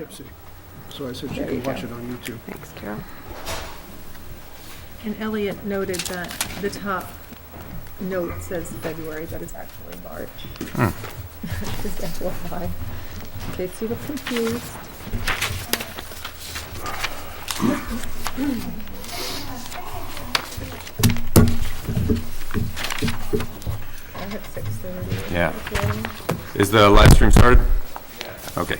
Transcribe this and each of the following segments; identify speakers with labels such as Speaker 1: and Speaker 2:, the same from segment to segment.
Speaker 1: Poughkeepsie. So I said she can watch it on YouTube.
Speaker 2: Thanks, Carol.
Speaker 3: And Elliot noted that the top note says February, but it's actually March. Just FYI, in case you were confused. I have 6:30.
Speaker 4: Yeah. Is the live stream started? Okay.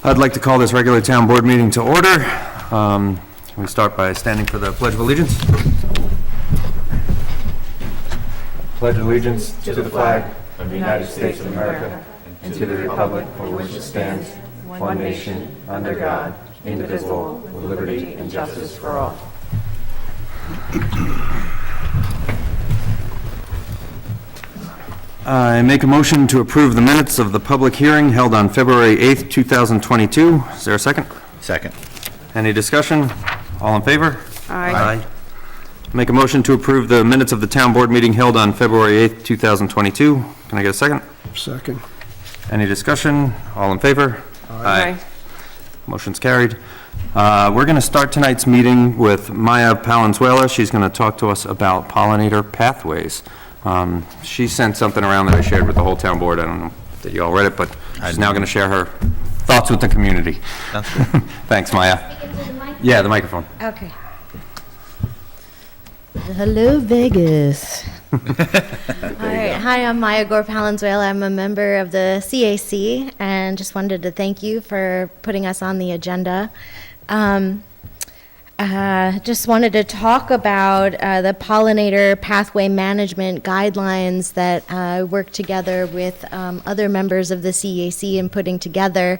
Speaker 4: I'd like to call this regular town board meeting to order. Can we start by standing for the Pledge of Allegiance? Pledge allegiance to the flag of the United States of America and to the republic for which it stands, one nation, under God, indivisible, with liberty and justice for all. I make a motion to approve the minutes of the public hearing held on February 8th, 2022. Is there a second?
Speaker 5: Second.
Speaker 4: Any discussion? All in favor?
Speaker 2: Aye.
Speaker 4: Make a motion to approve the minutes of the town board meeting held on February 8th, 2022. Can I get a second?
Speaker 1: Second.
Speaker 4: Any discussion? All in favor?
Speaker 2: Aye.
Speaker 4: Motion's carried. We're going to start tonight's meeting with Maya Palenzuela. She's going to talk to us about pollinator pathways. She sent something around that I shared with the whole town board. I don't know that you all read it, but she's now going to share her thoughts with the community.
Speaker 5: That's good.
Speaker 4: Thanks, Maya. Yeah, the microphone.
Speaker 6: Okay. Hello, Vegas. All right. Hi, I'm Maya Gore-Palenzuela. I'm a member of the CAC and just wanted to thank you for putting us on the agenda. Just wanted to talk about the pollinator pathway management guidelines that I work together with other members of the CAC in putting together.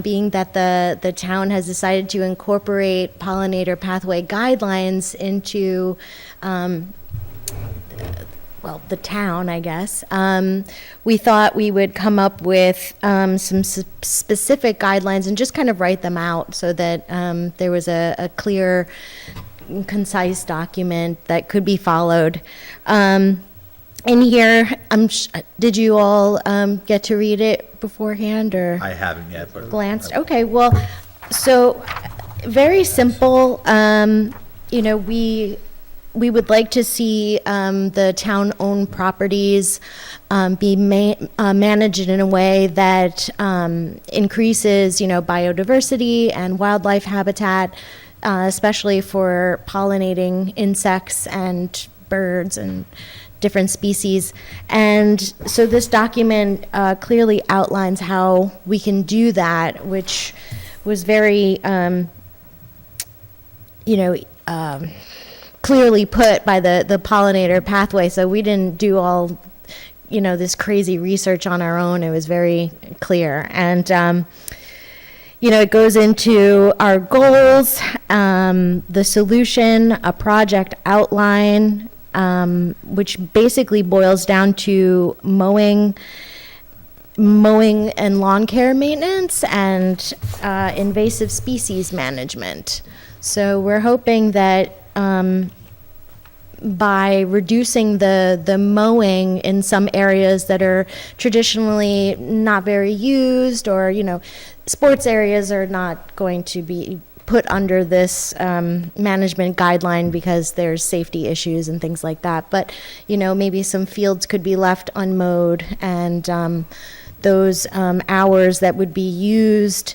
Speaker 6: Being that the town has decided to incorporate pollinator pathway guidelines into, the town, I guess, we thought we would come up with some specific guidelines and just kind of write them out so that there was a clear, concise document that could be followed. In here, did you all get to read it beforehand, or?
Speaker 5: I haven't yet, but.
Speaker 6: Glanced? Okay, well, so, very simple. We would like to see the town-owned properties be managed in a way that increases, biodiversity and wildlife habitat, especially for pollinating insects and birds and different species. And so this document clearly outlines how we can do that, which was very, clearly put by the pollinator pathway. So we didn't do all, this crazy research on our own. It was very clear. And, it goes into our goals, the solution, a project outline, which basically boils down to mowing and lawn care maintenance and invasive species management. So we're hoping that by reducing the mowing in some areas that are traditionally not very used, or sports areas are not going to be put under this management guideline because there's safety issues and things like that. But maybe some fields could be left unmowed, and those hours that would be used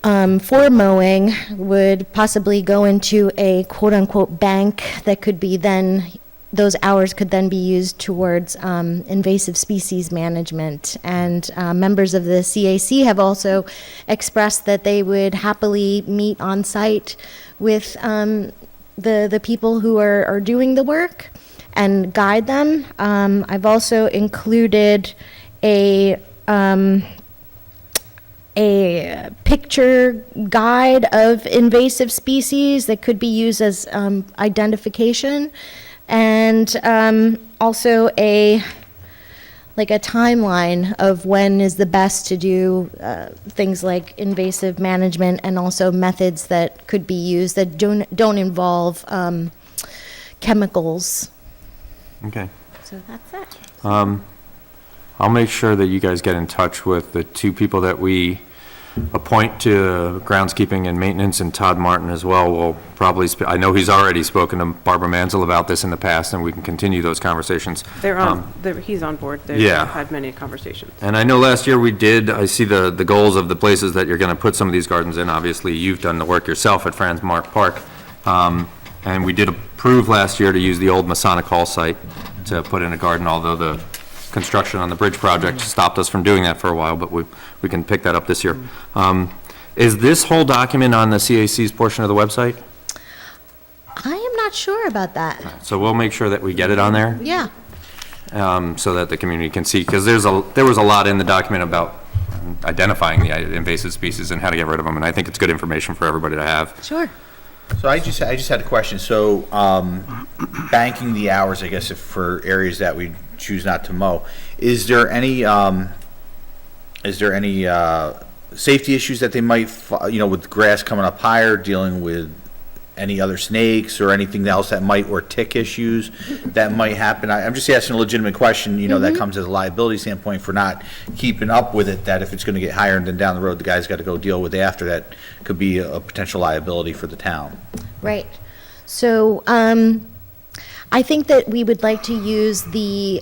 Speaker 6: for mowing would possibly go into a quote-unquote bank that could be then, those hours could then be used towards invasive species management. And members of the CAC have also expressed that they would happily meet on site with the people who are doing the work and guide them. I've also included a picture guide of invasive species that could be used as identification, and also a timeline of when is the best to do things like invasive management, and also methods that could be used that don't involve chemicals.
Speaker 4: Okay.
Speaker 6: So that's it.
Speaker 4: I'll make sure that you guys get in touch with the two people that we appoint to groundskeeping and maintenance, and Todd Martin as well. Will probably, I know he's already spoken to Barbara Mansell about this in the past, and we can continue those conversations.
Speaker 2: He's on board.
Speaker 4: Yeah.
Speaker 2: They've had many conversations.
Speaker 4: And I know last year I see the goals of the places that you're gonna put some of these gardens in. Obviously, you've done the work yourself at Franz Mark Park. And we did approve last year to use the old Masonic Hall site to put in a garden, although the construction on the bridge project stopped us from doing that for a while, but we can pick that up this year. Is this whole document on the CAC's portion of the website?
Speaker 6: I am not sure about that.
Speaker 4: So we'll make sure that we get it on there,
Speaker 6: Yeah.
Speaker 4: so that the community can see, because there was a lot in the document about identifying the invasive species and how to get rid of them, and I think it's good information for everybody to have.
Speaker 6: Sure.
Speaker 5: So I just had a question. So, banking the hours, I guess, if for areas that we choose not to mow, is there any safety issues that they might, with grass coming up higher, dealing with any other snakes or anything else that might, or tick issues that might happen? I'm just asking a legitimate question, that comes as a liability standpoint for not keeping up with it, that if it's gonna get higher and then down the road, the guy's gotta go deal with after, that could be a potential liability for the town.
Speaker 6: Right. So, I think that we would like to use the,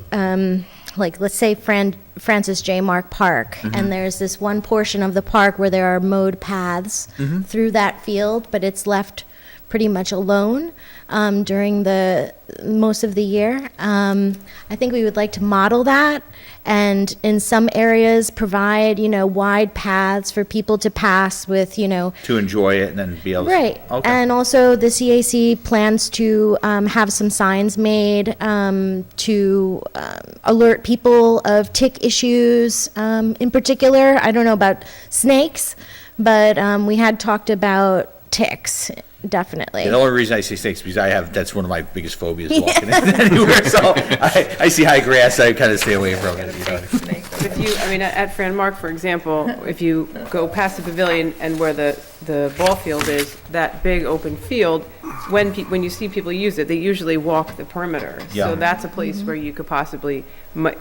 Speaker 6: let's say Francis J. Mark Park, and there's this one portion of the park where there are mowed paths through that field, but it's left pretty much alone during the most of the year. I think we would like to model that, and in some areas provide, wide paths for people to pass with,
Speaker 5: To enjoy it and then be able to.
Speaker 6: Right.
Speaker 5: Okay.
Speaker 6: And also the CAC plans to have some signs made to alert people of tick issues in particular. I don't know about snakes, but we had talked about ticks, definitely.
Speaker 5: The only reason I say snakes is because that's one of my biggest phobias walking anywhere. So I see high grass, I kind of stay away from it.
Speaker 2: At Fran Mark, for example, if you go past the pavilion and where the ball field is, that big open field, when you see people use it, they usually walk the perimeter.
Speaker 5: Yeah.
Speaker 2: So that's a place where you could possibly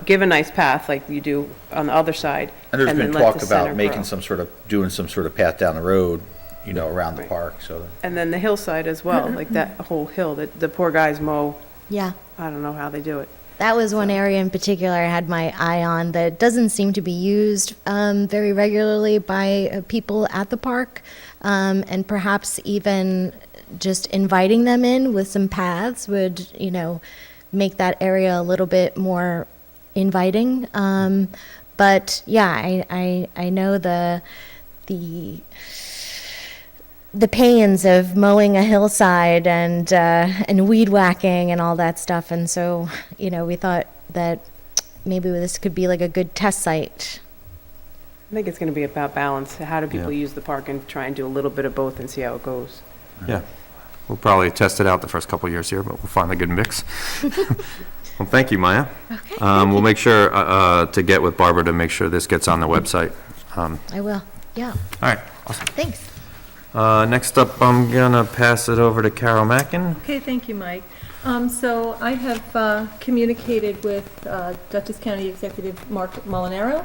Speaker 2: give a nice path like you do on the other side.
Speaker 5: And there's been
Speaker 2: then let
Speaker 5: talk
Speaker 2: the
Speaker 5: about
Speaker 2: center
Speaker 5: making
Speaker 2: grow.
Speaker 5: doing some sort of path down the road, around the park, so.
Speaker 2: And then the hillside as well, like that whole hill that the poor guys mow.
Speaker 6: Yeah.
Speaker 2: I don't know how they do it.
Speaker 6: That was one area in particular I had my eye on that doesn't seem to be used very regularly by people at the park. And perhaps even just inviting them in with some paths would, make that area a little bit more inviting. But yeah, I know the pains of mowing a hillside and weed whacking and all that stuff, and so we thought that maybe this could be like a good test site.
Speaker 2: I think it's going to be about balance. How do people use the park, and try and do a little bit of both and see how it goes.
Speaker 4: Yeah. We'll probably test it out the first couple of years here, but we'll find a good mix. Well, thank you, Maya.
Speaker 6: Okay.
Speaker 4: We'll make sure to get with Barbara to make sure this gets on the website.
Speaker 6: I will. Yeah.
Speaker 4: All right, awesome.
Speaker 6: Thanks.
Speaker 4: Next up, I'm gonna pass it over to Carol Mackin.
Speaker 3: Okay, thank you, Mike. So I have communicated with Dutchess County Executive Mark Molinaro,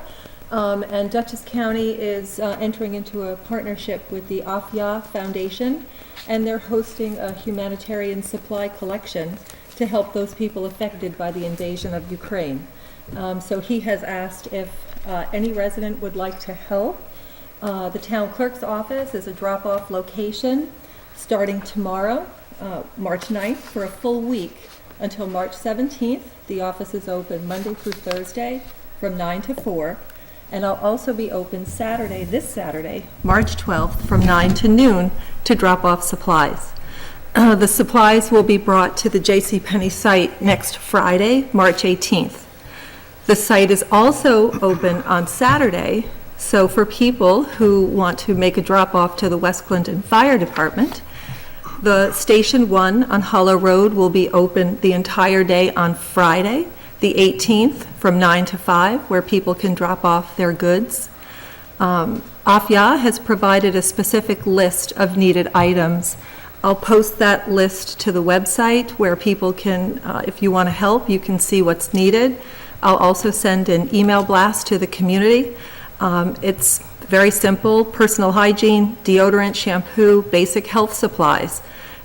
Speaker 3: and Dutchess County is entering into a partnership with the AFYA Foundation, and they're hosting a humanitarian supply collection to help those people affected by the invasion of Ukraine. So he has asked if any resident would like to help. The town clerk's office is a drop-off location starting tomorrow, March 9th, for a full week until March 17th. The office is open Monday through Thursday from 9 to 4. And I'll also be open this Saturday, March 12th, from 9 to noon to drop off supplies. The supplies will be brought to the JCPenney site next Friday, March 18th. The site is also open on Saturday, so for people who want to make a drop-off to the West Clinton Fire Department, the Station 1 on Hollow Road will be open the entire day on Friday, the 18th, from 9 to 5, where people can drop off their goods. AFYA has provided a specific list of needed items. I'll post that list to the website where people can, if you want to help, you can see what's needed. I'll also send an email blast to the community. It's very simple: personal hygiene, deodorant, shampoo, basic health supplies,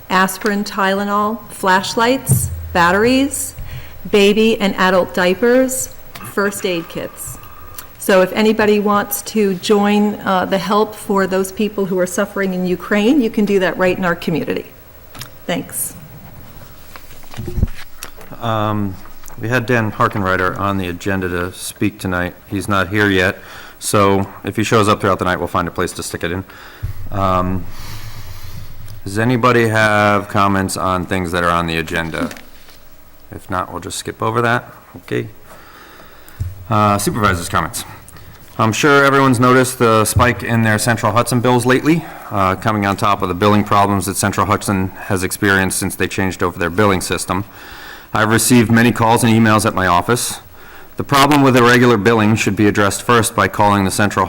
Speaker 3: aspirin, Tylenol, flashlights, batteries, baby and adult diapers, first aid kits. So if anybody wants to join the help for those people who are suffering in Ukraine, you can do that right in our community. Thanks.
Speaker 4: We had Dan Harkenreiter on the agenda to speak tonight. He's not here yet, so if he shows up throughout the night, we'll find a place to stick it in. Does anybody have comments on things that are on the agenda? If not, we'll just skip over that. Okay. Supervisors' comments. I'm sure everyone's noticed the spike in their Central Hudson bills lately, coming on top of the billing problems that Central Hudson has experienced since they changed over their billing system. I've received many calls and emails at my office. The problem with irregular billing should be addressed first by calling the Central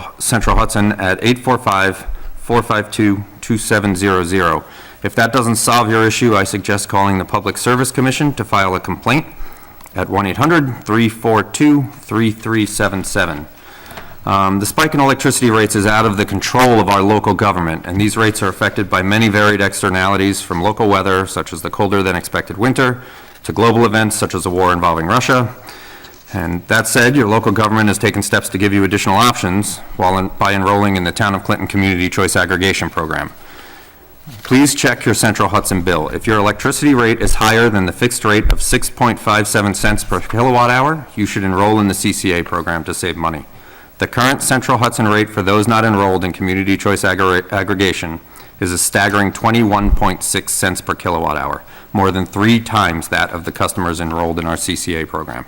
Speaker 4: Hudson at 845-452-2700. If that doesn't solve your issue, I suggest calling the Public Service Commission to file a complaint at 1-800-342-3377. The spike in electricity rates is out of the control of our local government, and these rates are affected by many varied externalities, from local weather, such as the colder than expected winter, to global events such as a war involving Russia. And that said, your local government has taken steps to give you additional options by enrolling in the Town of Clinton Community Choice Aggregation Program. Please check your Central Hudson bill. If your electricity rate is higher than the fixed rate of 6.57 cents per kilowatt hour, you should enroll in the CCA program to save money. The current Central Hudson rate for those not enrolled in Community Choice Aggregation is a staggering 21.6 cents per kilowatt hour, more than 3 times that of the customers enrolled in our CCA program.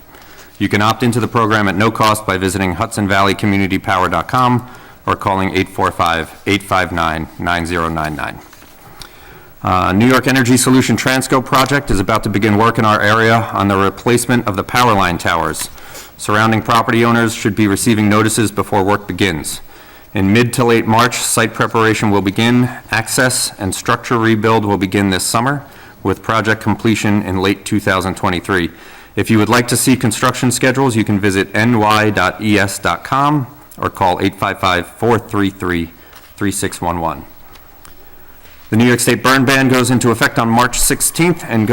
Speaker 4: You can opt into the program at no cost by visiting HudsonValleyCommunityPower.com or calling 845-859-9099. New York Energy Solution Transco project is about to begin work in our area on the replacement of the power line towers. Surrounding property owners should be receiving notices before work begins. In mid to late March, site preparation will begin. Access and structure rebuild will begin this summer, with project completion in late 2023. If you would like to see construction schedules, you can visit ny.es.com or call 855-433-3611. The New York State Burn Ban goes into effect on March 16th and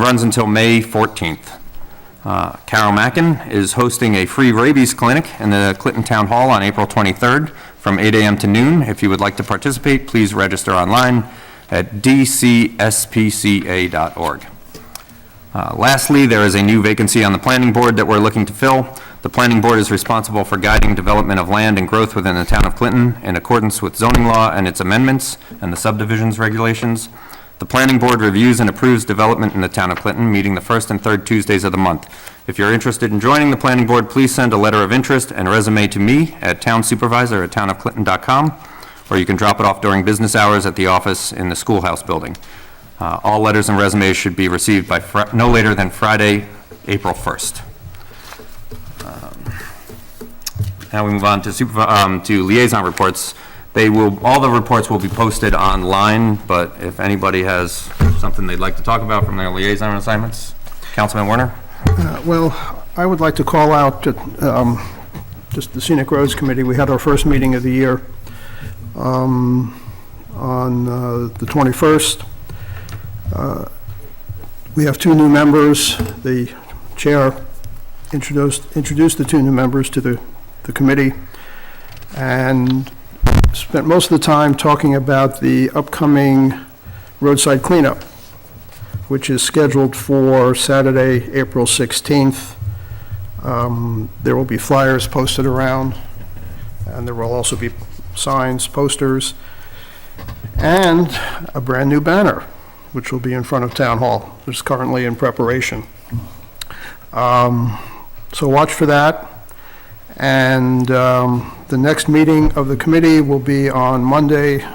Speaker 4: runs until May 14th. Carol Mackin is hosting a free rabies clinic in the Clinton Town Hall on April 23rd from 8 a.m. to noon. If you would like to participate, please register online at dcspca.org. Lastly, there is a new vacancy on the planning board that we're looking to fill. The planning board is responsible for guiding development of land and growth within the town of Clinton in accordance with zoning law and its amendments and the subdivisions regulations. The planning board reviews and approves development in the town of Clinton, meeting the first and third Tuesdays of the month. If you're interested in joining the planning board, please send a letter of interest and resume to me at townsupervisor@townofclinton.com, or you can drop it off during business hours at the office in the schoolhouse building. All letters and resumes should be received by no later than Friday, April 1st. Now we move on to liaison reports. All the reports will be posted online, but if anybody has something they'd like to talk about from their liaison assignments, Councilman Werner?
Speaker 1: Well, I would like to call out just the Scenic Roads Committee. We had our first meeting of the year on the 21st. We have 2 new members. The chair introduced the 2 new members to the committee and spent most of the time talking about the upcoming roadside cleanup, which is scheduled for Saturday, April 16th. There will be flyers posted around, and there will also be signs, posters, and a brand-new banner, which will be in front of Town Hall. It's currently in preparation. So watch for that. And the next meeting of the committee will be on Monday,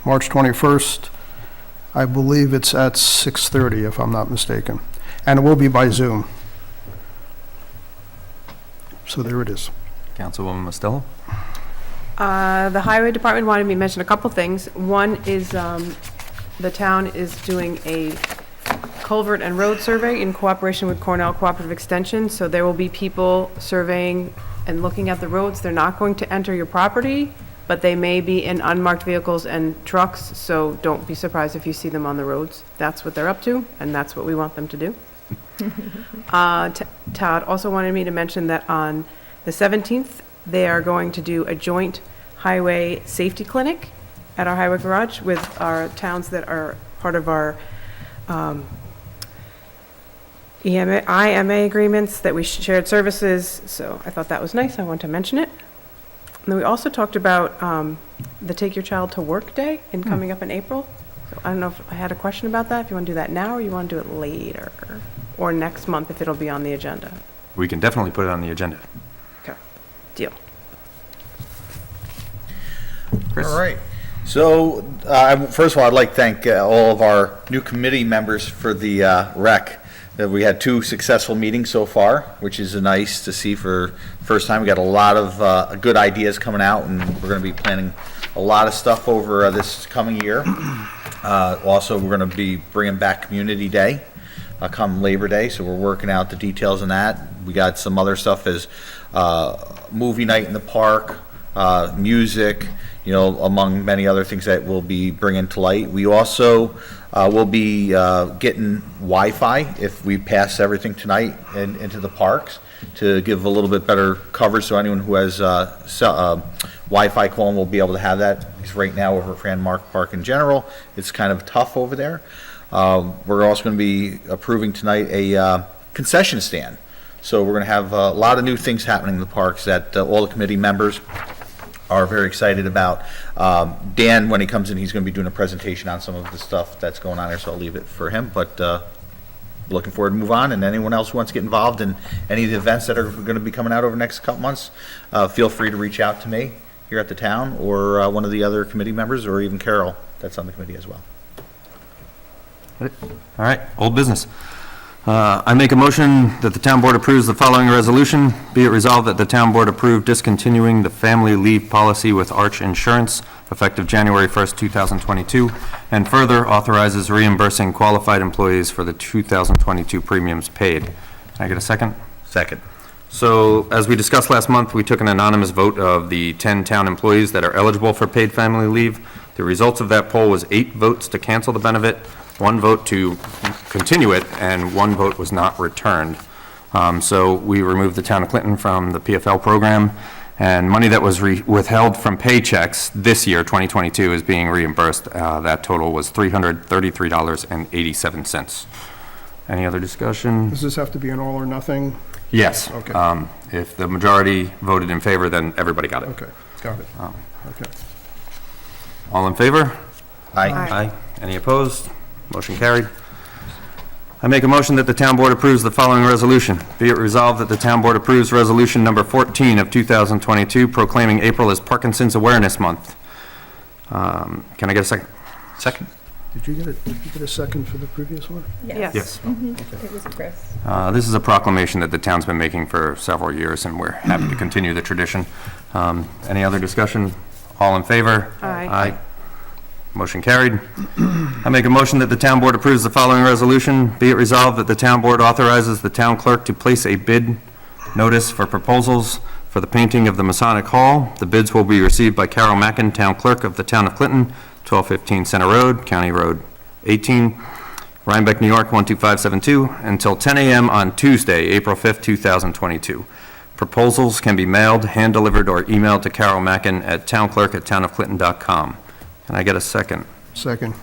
Speaker 1: March 21st. I believe it's at 6:30, if I'm not mistaken. And it will be by Zoom. So there it is.
Speaker 4: Councilwoman Mostello?
Speaker 2: The highway department wanted me to mention a couple things. One is the town is doing a culvert and road survey in cooperation with Cornell Cooperative Extension. So there will be people surveying and looking at the roads. They're not going to enter your property, but they may be in unmarked vehicles and trucks, so don't be surprised if you see them on the roads. That's what they're up to, and that's what we want them to do. Todd also wanted me to mention that on the 17th, they are going to do a joint highway safety clinic at our highway garage with our towns that are part of our IMA agreements that we shared services. So I thought that was nice. I wanted to mention it. And then we also talked about the Take Your Child to Work Day coming up in April. So I don't know if I had a question about that, if you want to do that now or you want to do it later, or next month if it'll be on the agenda.
Speaker 4: We can definitely put it on the agenda.
Speaker 2: Okay, deal.
Speaker 4: Chris?
Speaker 5: All right. So, first of all, I'd like to thank all of our new committee members for the rec. We had 2 successful meetings so far, which is nice to see for first time. We got a lot of good ideas coming out, and we're going to be planning a lot of stuff over this coming year. Also, we're going to be bringing back Community Day come Labor Day, so we're working out the details on that. We got some other stuff as movie night in the park, music, among many other things that we'll be bringing to light. We also will be getting Wi-Fi if we pass everything tonight into the parks to give a little bit better coverage, so anyone who has Wi-Fi calling will be able to have that. Because right now over at Fran Mark Park in general, it's kind of tough over there. We're also going to be approving tonight a concession stand. So we're going to have a lot of new things happening in the parks that all the committee members are very excited about. Dan, when he comes in, he's going to be doing a presentation on some of the stuff that's going on there, so I'll leave it for him. But looking forward to move on, and anyone else who wants to get involved in any of the events that are going to be coming out over the next couple months, feel free to reach out to me here at the town, or one of the other committee members, or even Carol, that's on the committee as well.
Speaker 4: All right, old business. I make a motion that the town board approves the following resolution. Be it resolved that the town board approve discontinuing the family leave policy with Arch Insurance effective January 1st, 2022, and further authorizes reimbursing qualified employees for the 2022 premiums paid. Can I get a second?
Speaker 5: Second.
Speaker 4: So, as we discussed last month, we took an anonymous vote of the 10 town employees that are eligible for paid family leave. The results of that poll was 8 votes to cancel the benefit, 1 vote to continue it, and 1 vote was not returned. So we removed the town of Clinton from the PFL program, and money that was withheld from paychecks this year, 2022, is being reimbursed. That total was $333.87. Any other discussion?
Speaker 1: Does this have to be an all or nothing?
Speaker 4: Yes.
Speaker 1: Okay.
Speaker 4: If the majority voted in favor, then everybody got it.
Speaker 1: Okay, got it. Okay.
Speaker 4: All in favor?
Speaker 5: Aye.
Speaker 4: Aye. Any opposed? Motion carried. I make a motion that the town board approves the following resolution. Be it resolved that the town board approves resolution number 14 of 2022 proclaiming April as Parkinson's Awareness Month. Can I get a second? Second.
Speaker 1: Did you get a second for the previous one?
Speaker 2: Yes.
Speaker 3: It was Chris.
Speaker 4: This is a proclamation that the town's been making for several years, and we're happy to continue the tradition. Any other discussion? All in favor?
Speaker 2: Aye.
Speaker 4: Aye. Motion carried. I make a motion that the town board approves the following resolution. Be it resolved that the town board authorizes the town clerk to place a bid notice for proposals for the painting of the Masonic Hall. The bids will be received by Carol Mackin, town clerk of the town of Clinton, 1215 Center Road, County Road 18, Rhinebeck, New York, 12572, until 10 a.m. on Tuesday, April 5th, 2022. Proposals can be mailed, hand-delivered, or emailed to Carol Mackin at townclerk@townofclinton.com. Can I get a second?
Speaker 1: Second.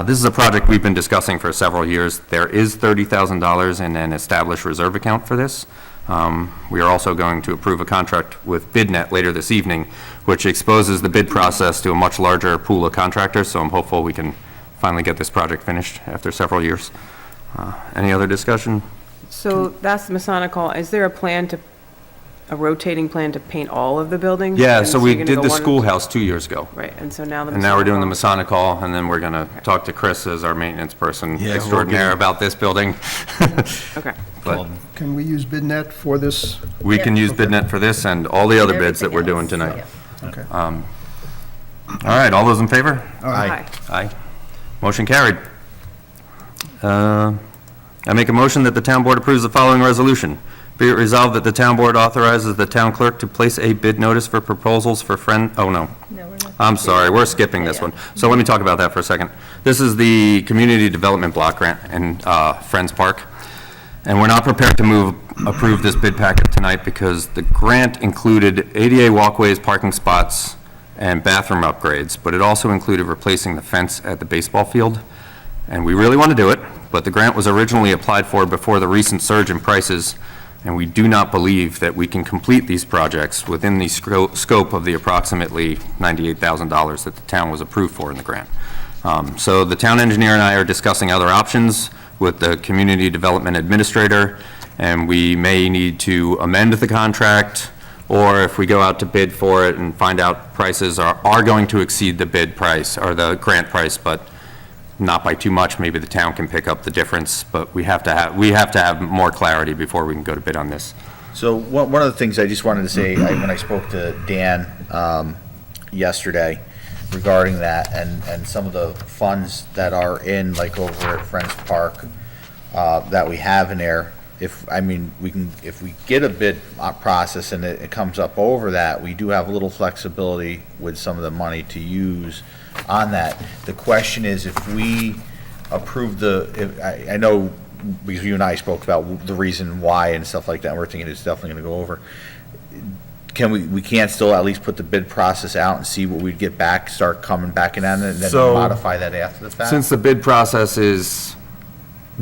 Speaker 4: This is a project we've been discussing for several years. There is $30,000 in an established reserve account for this. We are also going to approve a contract with BidNet later this evening, which exposes the bid process to a much larger pool of contractors, so I'm hopeful we can finally get this project finished after several years. Any other discussion?
Speaker 2: So that's the Masonic Hall. Is there a rotating plan to paint all of the buildings?
Speaker 4: Yeah,
Speaker 2: And
Speaker 4: so
Speaker 2: you're
Speaker 4: we
Speaker 2: gonna
Speaker 4: did
Speaker 2: go
Speaker 4: the
Speaker 2: one-
Speaker 4: schoolhouse 2 years ago.
Speaker 2: Right, and so now the.
Speaker 4: And now we're doing the
Speaker 2: Masonic
Speaker 4: Masonic Hall, and then we're going to talk to Chris as our maintenance person
Speaker 5: Yeah,
Speaker 4: extraordinaire
Speaker 5: we'll
Speaker 4: about this building.
Speaker 2: Hall. Okay.
Speaker 4: But
Speaker 1: Can we use BidNet for this?
Speaker 4: we can use BidNet for this and all the other bids that we're doing tonight.
Speaker 1: Okay.
Speaker 4: All right, all those in favor?
Speaker 5: Aye.
Speaker 4: Aye. Motion carried. I make a motion that the town board approves the following resolution. Be it resolved that the town board authorizes the town clerk to place a bid notice for proposals for oh, no.
Speaker 3: No, we're not.
Speaker 4: I'm sorry, we're skipping this one. So let me talk about that for a second. This is the Community Development Block Grant in Friends Park. And we're not prepared to approve this bid packet tonight because the grant included ADA walkways, parking spots, and bathroom upgrades, but it also included replacing the fence at the baseball field. And we really want to do it, but the grant was originally applied for before the recent surge in prices, and we do not believe that we can complete these projects within the scope of the approximately $98,000 that the town was approved for in the grant. So the town engineer and I are discussing other options with the community development administrator, and we may need to amend the contract, or if we go out to bid for it and find out prices are going to exceed the bid price or the grant price, but not by too much, maybe the town can pick up the difference, but we have to have more clarity before we can go to bid on this.
Speaker 5: So one of the things I just wanted to say, when I spoke to Dan yesterday regarding that and some of the funds that are in, like over at Friends Park, that we have in there, if we get a bid process and it comes up over that, we do have a little flexibility with some of the money to use on that. The question is, if we approve I know because you and I spoke about the reason why and stuff like that, and we're thinking it's definitely going to go over. We can't still at least put the bid process out and see what we'd get back, start coming back in on it, and then
Speaker 4: So,
Speaker 5: modify that after the fact?
Speaker 4: Since the bid process is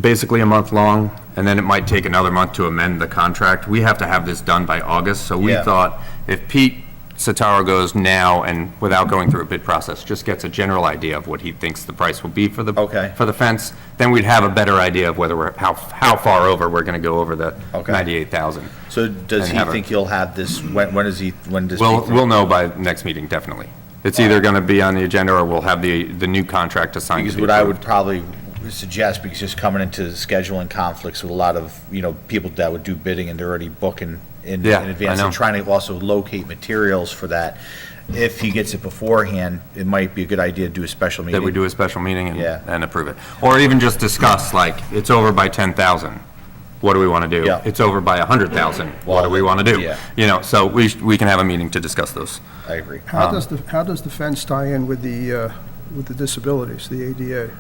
Speaker 4: basically a month long, and then it might take another month to amend the contract, we have to have this done by August, so we
Speaker 5: Yeah.
Speaker 4: thought if Pete Sataro goes now and without going through a bid process, just gets a general idea of what he thinks the price will be for the
Speaker 5: Okay.
Speaker 4: for the fence, then we'd have a better idea of whether how far over we're going to go over the
Speaker 5: Okay.
Speaker 4: 98,000.
Speaker 5: So does
Speaker 4: and
Speaker 5: he
Speaker 4: have a-
Speaker 5: think he'll have this, when does he think?
Speaker 4: We'll know by next meeting, definitely. It's either going to be on the agenda or we'll have the new contract assigned.
Speaker 5: Because what I would probably suggest, because just coming into scheduling conflicts with a lot of, people that would do bidding and they're already booking in
Speaker 4: Yeah,
Speaker 5: advance
Speaker 4: I know.
Speaker 5: and trying to also locate materials for that. If he gets it beforehand, it might be a good idea to do a special meeting.
Speaker 4: That we do a special meeting
Speaker 5: Yeah.
Speaker 4: and approve it. Or even just discuss, like, it's over by 10,000. What do we want to do?
Speaker 5: Yeah.
Speaker 4: It's over by 100,000. What do we want to do?
Speaker 5: Yeah.
Speaker 4: So we can have a meeting to discuss those.
Speaker 5: I agree.
Speaker 1: How does the fence tie in with the disabilities, the ADA?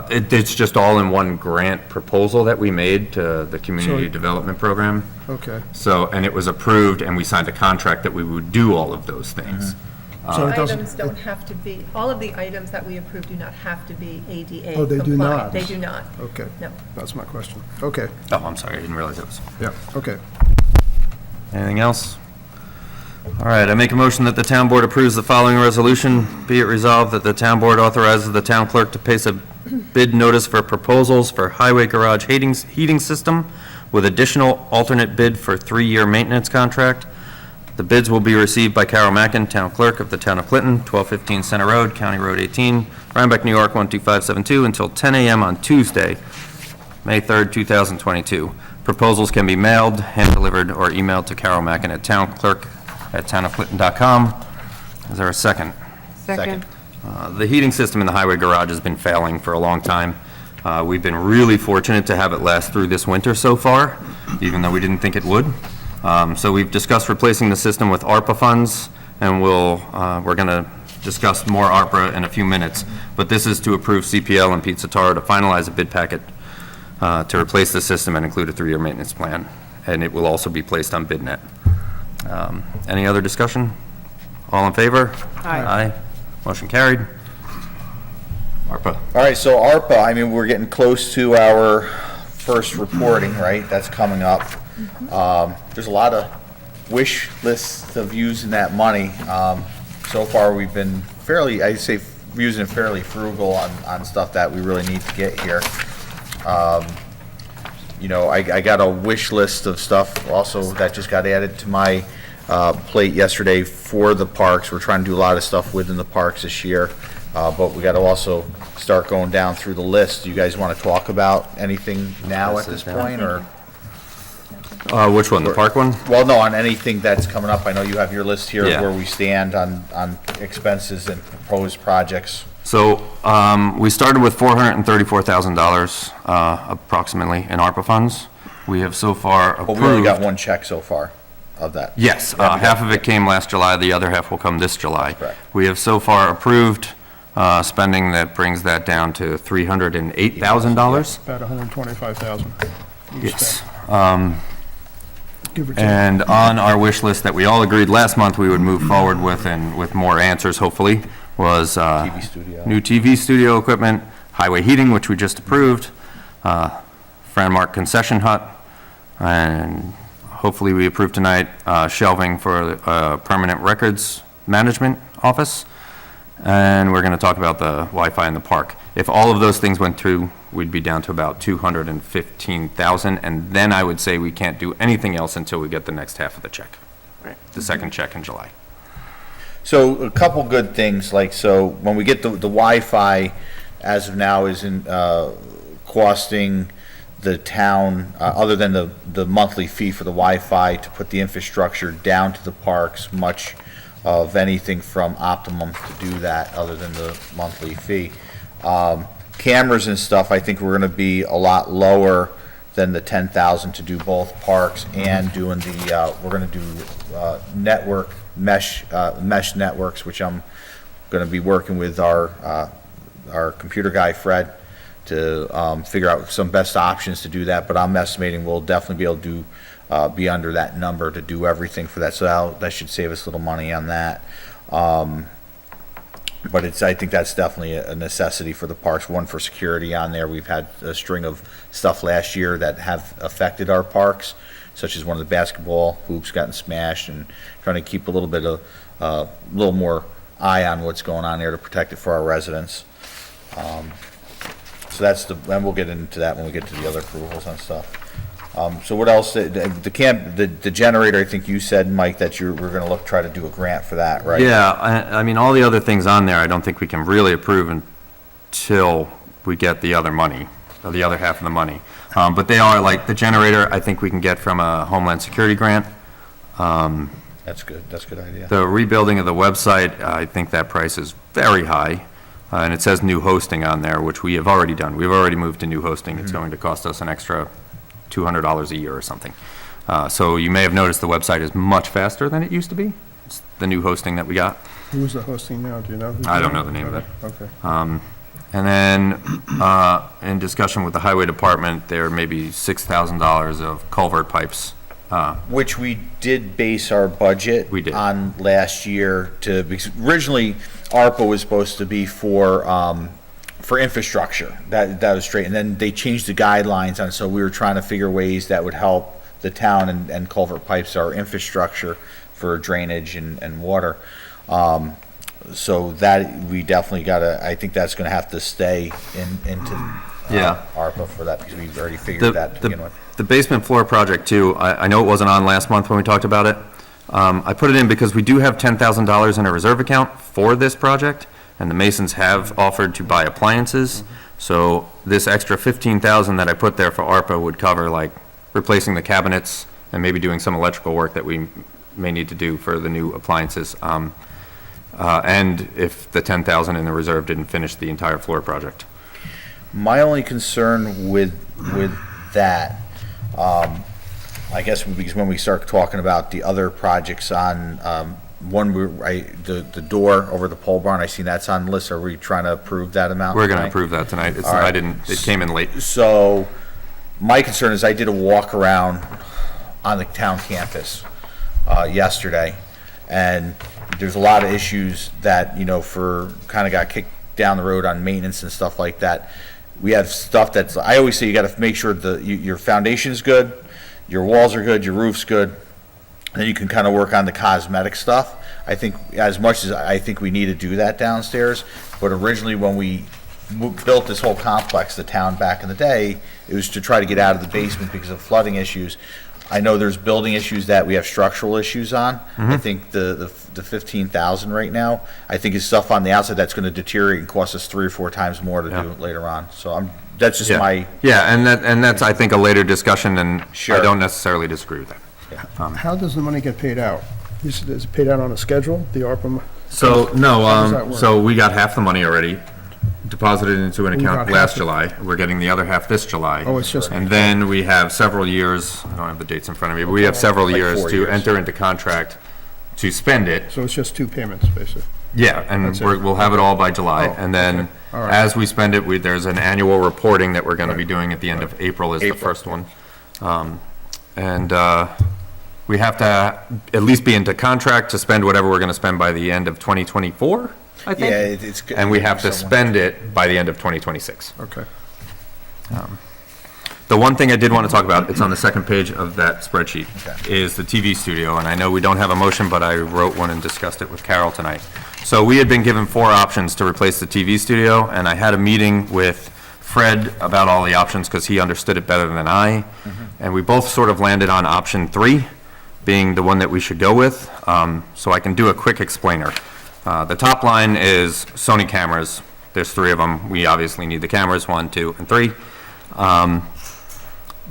Speaker 4: It's just all in one grant proposal that we made to the community
Speaker 1: So-
Speaker 4: development program.
Speaker 1: Okay.
Speaker 4: So, and it was approved, and we signed a contract that we would do all of those things.
Speaker 1: So it doesn't-
Speaker 3: Items don't have to be, all of the items that we approve do not have to be ADA
Speaker 1: Oh, they do
Speaker 3: compliant.
Speaker 1: not?
Speaker 3: They do not,
Speaker 1: Okay,
Speaker 3: no.
Speaker 1: that's my question. Okay,
Speaker 4: Oh, I'm sorry, I didn't realize it was.
Speaker 1: yeah, okay.
Speaker 4: Anything else? All right, I make a motion that the town board approves the following resolution. Be it resolved that the town board authorizes the town clerk to place a bid notice for proposals for highway garage heating system with additional alternate bid for 3-year maintenance contract. The bids will be received by Carol Mackin, Town Clerk of the Town of Clinton, 1215 Center Road, County Road 18, Rhinebeck, New York, 12572, until 10 a.m. on Tuesday, May 3rd, 2022. Proposals can be mailed, hand-delivered, or emailed to Carol Mackin at townclerk@townofclinton.com. Is there a second?
Speaker 2: Second.
Speaker 4: The heating system in the highway garage has been failing for a long time. We've been really fortunate to have it last through this winter so far, even though we didn't think it would. So we've discussed replacing the system with ARPA funds, and we're going to discuss more ARPA in a few minutes. But this is to approve CPL and Pete Sataro to finalize a bid packet to replace the system and include a 3-year maintenance plan. And it will also be placed on BidNet. Any other discussion? All in favor?
Speaker 2: Aye.
Speaker 4: Aye. Motion carried. ARPA.
Speaker 5: All right, so ARPA, we're getting close to our first reporting, right? That's coming up. There's a lot of wish lists of using that money. So far, we've been I'd say using it fairly frugal on stuff that we really need to get here. I got a wish list of stuff also that just got added to my plate yesterday for the parks. We're trying to do a lot of stuff within the parks this year, but we got to also start going down through the list. Do you guys want to talk about anything now at this point, or?
Speaker 4: Which one, the park one?
Speaker 5: Well, no, on anything that's coming up. I know you have your list here of
Speaker 4: Yeah.
Speaker 5: where we stand on expenses and proposed projects.
Speaker 4: So, we started with $434,000, approximately, in ARPA funds. We have so far approved.
Speaker 5: But we only got one check so far of that.
Speaker 4: Yes, half of it came last July, the other half will come this July.
Speaker 5: Correct.
Speaker 4: We have so far approved spending that brings that down to $308,000.
Speaker 1: About 125,000.
Speaker 4: Yes.
Speaker 1: Give or take.
Speaker 4: And on our wish list that we all agreed last month we would move forward with, and with more answers hopefully, was
Speaker 5: TV studio.
Speaker 4: new TV studio equipment, highway heating, which we just approved, Fran Mark concession hut, and hopefully we approve tonight shelving for permanent records management office. And we're going to talk about the Wi-Fi in the park. If all of those things went through, we'd be down to about 215,000, and then I would say we can't do anything else until we get the next half of the check.
Speaker 2: Right.
Speaker 4: The second check in July.
Speaker 5: So a couple good things, like, so when we get the Wi-Fi, as of now, isn't costing the town, other than the monthly fee for the Wi-Fi, to put the infrastructure down to the parks, much of anything from Optimum to do that, other than the monthly fee. Cameras and stuff, I think we're gonna be a lot lower than the 10,000 to do both parks and doing the, we're gonna do network, mesh networks, which I'm gonna be working with our computer guy, Fred, to figure out some best options to do that, but I'm estimating we'll definitely be able to be under that number to do everything for that, so that should save us a little money on that. But I think that's definitely a necessity for the parks, one for security on there. We've had a string of stuff last year that have affected our parks, such as one of the basketball hoops gotten smashed, and trying to keep a little bit of, a little more eye on what's going on there to protect it for our residents. So that's and we'll get into that when we get to the other approvals and stuff. So what else, the generator, I think you said, Mike, that we're gonna try to do a grant for that, right?
Speaker 4: Yeah, I mean, all the other things on there, I don't think we can really approve until we get the other money, or the other half of the money. But they are, like, the generator, I think we can get from a Homeland Security grant.
Speaker 5: That's good, that's a good idea.
Speaker 4: The rebuilding of the website, I think that price is very high, and it says new hosting on there, which we have already done. We've already moved to new hosting. It's going to cost us an extra $200 a year or something. So you may have noticed the website is much faster than it used to be. It's the new hosting that we got.
Speaker 1: Who's the hosting now, do you know?
Speaker 4: I don't know the name of it.
Speaker 1: Okay.
Speaker 4: And then, in discussion with the highway department, there may be $6,000 of culvert pipes.
Speaker 5: Which we did base our budget
Speaker 4: We did.
Speaker 5: on last year because originally ARPA was supposed to be for infrastructure. That was straight. And then they changed the guidelines on, so we were trying to figure ways that would help the town, and culvert pipes are infrastructure for drainage and water. So that, we definitely gotta, I think that's gonna have to stay into
Speaker 4: Yeah.
Speaker 5: ARPA for that, because we've already figured that to begin with.
Speaker 4: The basement floor project too, I know it wasn't on last month when we talked about it. I put it in because we do have $10,000 in a reserve account for this project, and the Masons have offered to buy appliances. So this extra $15,000 that I put there for ARPA would cover, like, replacing the cabinets and maybe doing some electrical work that we may need to do for the new appliances. And if the $10,000 in the reserve didn't finish the entire floor project.
Speaker 5: My only concern with that, I guess, because when we start talking about the other projects on, the door over the pole barn, I seen that's on the list. Are we trying to approve that amount?
Speaker 4: We're gonna
Speaker 5: tonight?
Speaker 4: approve that tonight.
Speaker 5: All right.
Speaker 4: It came in late.
Speaker 5: So, my concern is I did a walk around on the town campus yesterday, and there's a lot of issues that, kind of got kicked down the road on maintenance and stuff like that. We have stuff that's, I always say you gotta make sure your foundation's good, your walls are good, your roof's good, then you can kind of work on the cosmetic stuff. I think, as much as I think we need to do that downstairs, but originally when we built this whole complex, the town back in the day, it was to try to get out of the basement because of flooding issues. I know there's building issues that we have structural issues on. I think the 15,000 right now, I think is stuff on the outside that's gonna deteriorate and cost us 3 or 4 times more to do later on. So that's just my.
Speaker 4: Yeah, and that's, I think, a later discussion, and
Speaker 5: Sure.
Speaker 4: I don't necessarily disagree with that.
Speaker 1: How does the money get paid out? Is it paid out on a schedule, the ARPA?
Speaker 4: So, no,
Speaker 1: How does that work?
Speaker 4: so we got half the money already. deposited into an
Speaker 1: We got
Speaker 4: account
Speaker 1: half
Speaker 4: last
Speaker 1: it.
Speaker 4: July. We're getting the other half this July.
Speaker 1: Oh, it's just,
Speaker 4: And then we have several years, I don't have the dates in front of me, but we have several
Speaker 5: Like
Speaker 4: years
Speaker 5: 4
Speaker 4: to
Speaker 5: years.
Speaker 4: enter into contract to spend it.
Speaker 1: so it's just 2 payments, basically.
Speaker 4: Yeah, and
Speaker 1: That's it.
Speaker 4: we'll have it all by July.
Speaker 1: Oh,
Speaker 4: And then,
Speaker 1: okay. All right.
Speaker 4: as we spend it, there's an annual reporting that we're gonna be doing at the end of April is the first one. And we have to at least be into contract to spend whatever we're gonna spend by the end of 2024, I
Speaker 5: Yeah,
Speaker 4: think.
Speaker 5: it's.
Speaker 4: And we have to
Speaker 5: someone-
Speaker 4: spend it by the end of 2026.
Speaker 1: Okay.
Speaker 4: The one thing I did want to talk about, it's on the second page of that spreadsheet,
Speaker 5: Okay.
Speaker 4: is the TV studio. And I know we don't have a motion, but I wrote one and discussed it with Carol tonight. So we had been given 4 options to replace the TV studio, and I had a meeting with Fred about all the options because he understood it better than I. And we both sort of landed on option 3, being the one that we should go with. So I can do a quick explainer. The top line is Sony cameras. There's 3 of them. We obviously need the cameras, 1, 2, and 3.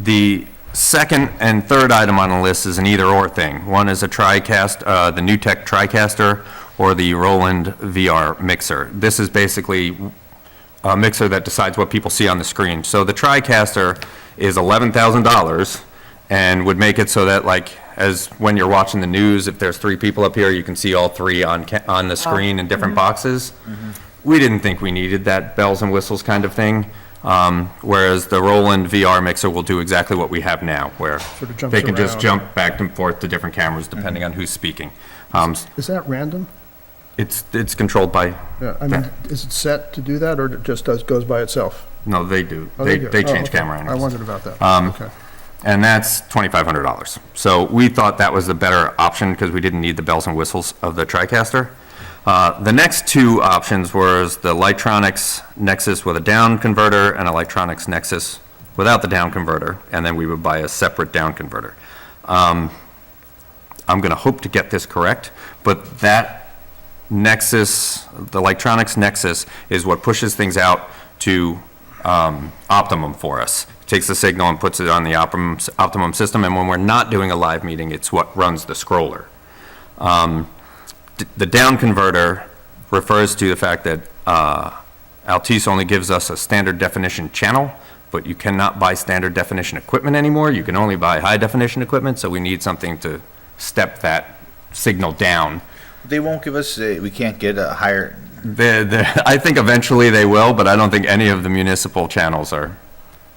Speaker 4: The second and third item on the list is an either-or thing. One is a TriCast, the NewTek TriCaster, or the Roland VR mixer. This is basically a mixer that decides what people see on the screen. So the TriCaster is $11,000 and would make it so that, like, as when you're watching the news, if there's 3 people up here, you can see all 3 on the screen in different boxes. We didn't think we needed that bells and whistles kind of thing. Whereas the Roland VR mixer will do exactly what we have now, where
Speaker 1: Sort of jumps
Speaker 4: they can just
Speaker 1: around.
Speaker 4: jump back and forth to different cameras depending on who's speaking.
Speaker 1: Is that random?
Speaker 4: It's controlled by,
Speaker 1: Yeah, I mean, is it set to do that, or it just goes by itself?
Speaker 4: no, they do.
Speaker 1: Oh,
Speaker 4: They
Speaker 1: do?
Speaker 4: they
Speaker 1: Oh,
Speaker 4: change
Speaker 1: okay.
Speaker 4: camera
Speaker 1: I
Speaker 4: angles.
Speaker 1: wondered about that. Okay.
Speaker 4: And that's $2,500. So we thought that was the better option because we didn't need the bells and whistles of the TriCaster. The next 2 options was the Literonix Nexus with a down converter and Literonix Nexus without the down converter, and then we would buy a separate down converter. I'm going to hope to get this correct, but that Nexus, the Literonix Nexus, is what pushes things out to optimum for us. It takes the signal and puts it on the optimum system, and when we're not doing a live meeting, it's what runs the scroller. The down converter refers to the fact that Altice only gives us a standard definition channel, but you cannot buy standard definition equipment anymore. You can only buy high definition equipment, so we need something to step that signal down.
Speaker 5: They won't give us, we can't get a higher,
Speaker 4: I think eventually they will, but I don't think any of the municipal channels are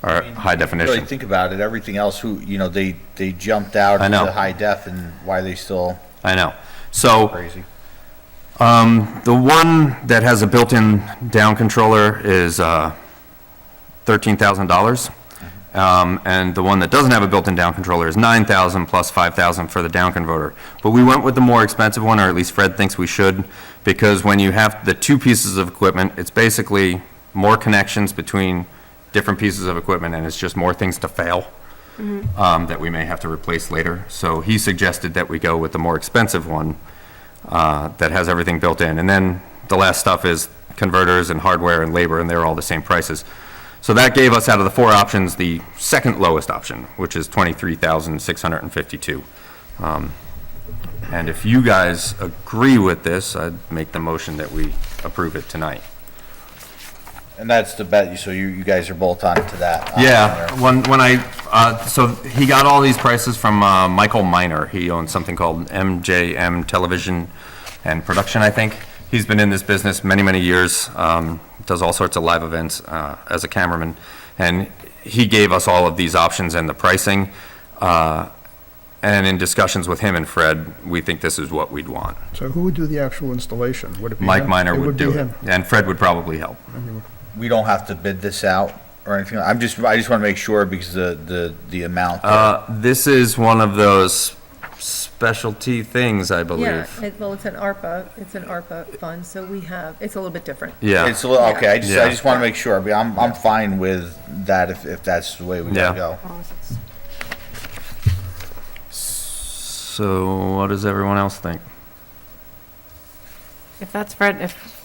Speaker 4: high
Speaker 5: really
Speaker 4: definition.
Speaker 5: think about it, everything else, they jumped out
Speaker 4: I know.
Speaker 5: to high def, and why they still
Speaker 4: I know. So
Speaker 5: crazy.
Speaker 4: the one that has a built-in down controller is $13,000. And the one that doesn't have a built-in down controller is $9,000 plus $5,000 for the down converter. But we went with the more expensive one, or at least Fred thinks we should, because when you have the 2 pieces of equipment, it's basically more connections between different pieces of equipment, and it's just more things to fail that we may have to replace later. So he suggested that we go with the more expensive one that has everything built in. And then the last stuff is converters and hardware and labor, and they're all the same prices. So that gave us, out of the 4 options, the second lowest option, which is $23,652. And if you guys agree with this, I'd make the motion that we approve it tonight.
Speaker 5: And that's the bet, so you guys are both on to that.
Speaker 4: Yeah, so he got all these prices from Michael Miner. He owns something called MJM Television and Production, I think. He's been in this business many, many years, does all sorts of live events as a cameraman. And he gave us all of these options and the pricing. And in discussions with him and Fred, we think this is what we'd want.
Speaker 1: So who would do the actual installation? Would it be
Speaker 4: Mike
Speaker 1: him?
Speaker 4: Miner would
Speaker 1: be
Speaker 4: do it,
Speaker 1: him.
Speaker 4: and Fred would probably help.
Speaker 5: We don't have to bid this out or anything, I just want to make sure because the amount.
Speaker 4: This is one of those specialty things, I
Speaker 3: Yeah,
Speaker 4: believe.
Speaker 3: well, it's an ARPA fund, so it's a little bit different.
Speaker 4: Yeah.
Speaker 5: It's a little, okay, I
Speaker 4: Yeah.
Speaker 5: just want to make sure, but I'm fine with that if that's the way we gotta
Speaker 4: Yeah.
Speaker 5: go.
Speaker 4: So what does everyone else think?
Speaker 2: If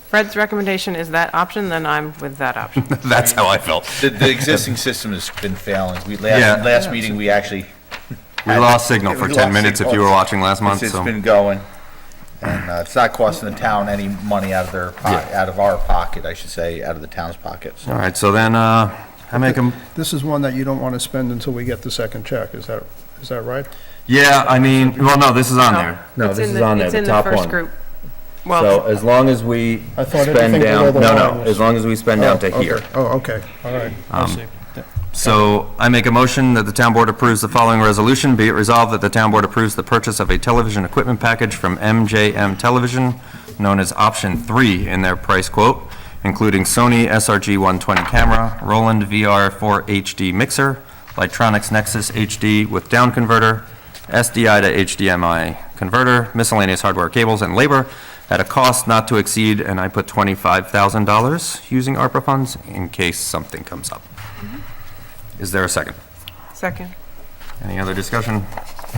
Speaker 2: Fred's recommendation is that option, then I'm with that option.
Speaker 4: That's how I felt.
Speaker 5: The existing system has been failing.
Speaker 4: Yeah.
Speaker 5: Last meeting, we actually.
Speaker 4: We lost signal for
Speaker 5: We
Speaker 4: 10
Speaker 5: lost
Speaker 4: minutes if
Speaker 5: signal.
Speaker 4: you were watching last month,
Speaker 5: It's
Speaker 4: so.
Speaker 5: been going. And it's not costing the town any money out of their, out of our pocket, I should say, out of the town's pocket. So
Speaker 4: All right, so then, I make a,
Speaker 1: This is one that you don't want to spend until we get the second check, is that right?
Speaker 4: yeah, I mean, well, no, this is on there. No,
Speaker 2: It's
Speaker 4: this
Speaker 2: in
Speaker 4: is
Speaker 2: the-
Speaker 4: on there,
Speaker 2: it's
Speaker 4: the
Speaker 2: in the
Speaker 4: top
Speaker 2: first
Speaker 4: one.
Speaker 2: group.
Speaker 4: So
Speaker 2: Well,
Speaker 4: as long as we
Speaker 1: I thought
Speaker 4: spend
Speaker 1: anything below
Speaker 4: down,
Speaker 1: the
Speaker 4: no,
Speaker 1: line
Speaker 4: no,
Speaker 1: was-
Speaker 4: as long as we spend down to
Speaker 1: Oh, okay.
Speaker 4: here.
Speaker 1: Oh, okay, all right, I see.
Speaker 4: So I make a motion that the town board approves the following resolution. Be it resolved that the town board approves the purchase of a television equipment package from MJM Television, known as Option 3 in their price quote, including Sony SRG 120 camera, Roland VR 4 HD mixer, Lightronics Nexus HD with down converter, SDI to HDMI converter, miscellaneous hardware cables, and labor at a cost not to exceed, and I put $25,000 using ARPA funds in case something comes up. Is there a second?
Speaker 2: second.
Speaker 4: Any other discussion?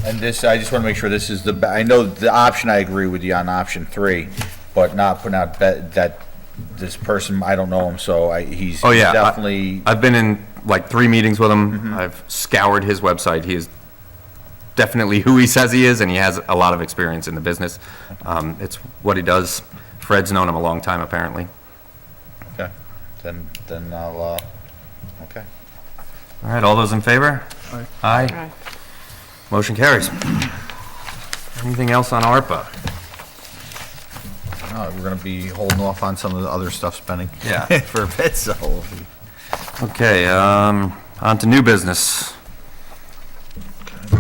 Speaker 5: And this, I just want to make sure this is the, I know the option, I agree with you on option 3, but not putting out that this person, I don't know him, so he's
Speaker 4: Oh, yeah.
Speaker 5: definitely,
Speaker 4: I've been in like 3 meetings with him. I've scoured his website. He is definitely who he says he is, and he has a lot of experience in the business. It's what he does. Fred's known him a long time, apparently.
Speaker 5: okay, then I'll, okay.
Speaker 4: All right, all those in favor?
Speaker 1: Aye.
Speaker 4: Aye.
Speaker 2: Aye.
Speaker 4: Motion carries. Anything else on ARPA?
Speaker 5: We're going to be holding off on some of the other stuff spending.
Speaker 4: Yeah.
Speaker 5: For a bit, so. we'll be-
Speaker 4: Okay, on to new business.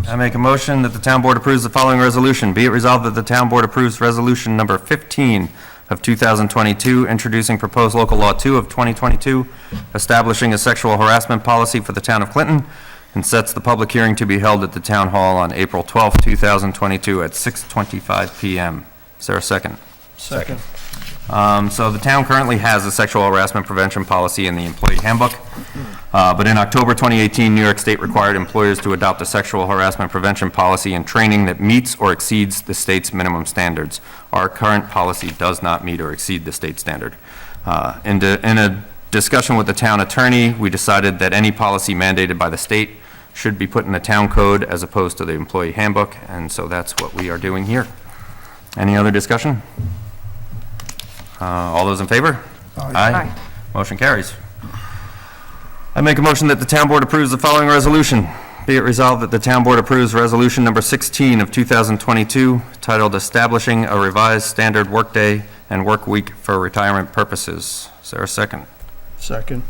Speaker 4: I make a motion that the town board approves the following resolution. Be it resolved that the town board approves resolution number 15 of 2022, introducing proposed local law 2 of 2022, establishing a sexual harassment policy for the town of Clinton, and sets the public hearing to be held at the town hall on April 12, 2022 at 6:25 PM. Is there a second?
Speaker 1: Second.
Speaker 4: So the town currently has a sexual harassment prevention policy in the employee handbook. But in October 2018, New York State required employers to adopt a sexual harassment prevention policy and training that meets or exceeds the state's minimum standards. Our current policy does not meet or exceed the state standard. In a discussion with the town attorney, we decided that any policy mandated by the state should be put in the town code as opposed to the employee handbook, and so that's what we are doing here. Any other discussion? All those in favor?
Speaker 2: Aye.
Speaker 4: Motion carries. I make a motion that the town board approves the following resolution. Be it resolved that the town board approves resolution number 16 of 2022, titled Establishing a Revised Standard Workday and Work Week for Retirement Purposes. Is there a second?
Speaker 1: Second.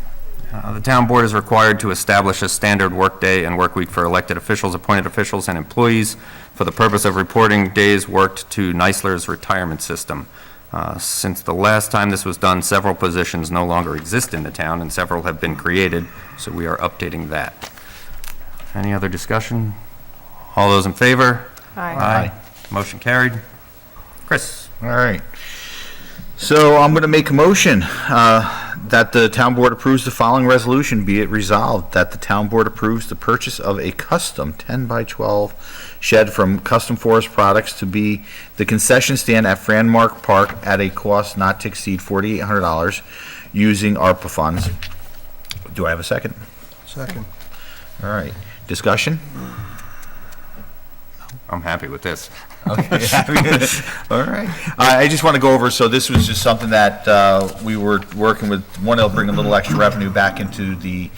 Speaker 4: The town board is required to establish a standard workday and work week for elected officials, appointed officials, and employees for the purpose of reporting days worked to Neisler's retirement system. Since the last time this was done, several positions no longer exist in the town, and several have been created, so we are updating that. Any other discussion? All those in favor?
Speaker 2: Aye.
Speaker 4: Motion carried. Chris?
Speaker 5: All right. So I'm going to make a motion that the town board approves the following resolution. Be it resolved that the town board approves the purchase of a custom 10 by 12 shed from Custom Forest Products to be the concession stand at Franmark Park at a cost not to exceed $4,800 using ARPA funds. Do I have a second?
Speaker 1: Second.
Speaker 5: All right. Discussion?
Speaker 4: I'm happy with this.
Speaker 5: Okay. All right. I just want to go over, so this was just something that we were working with, one, it'll bring a little extra revenue back into the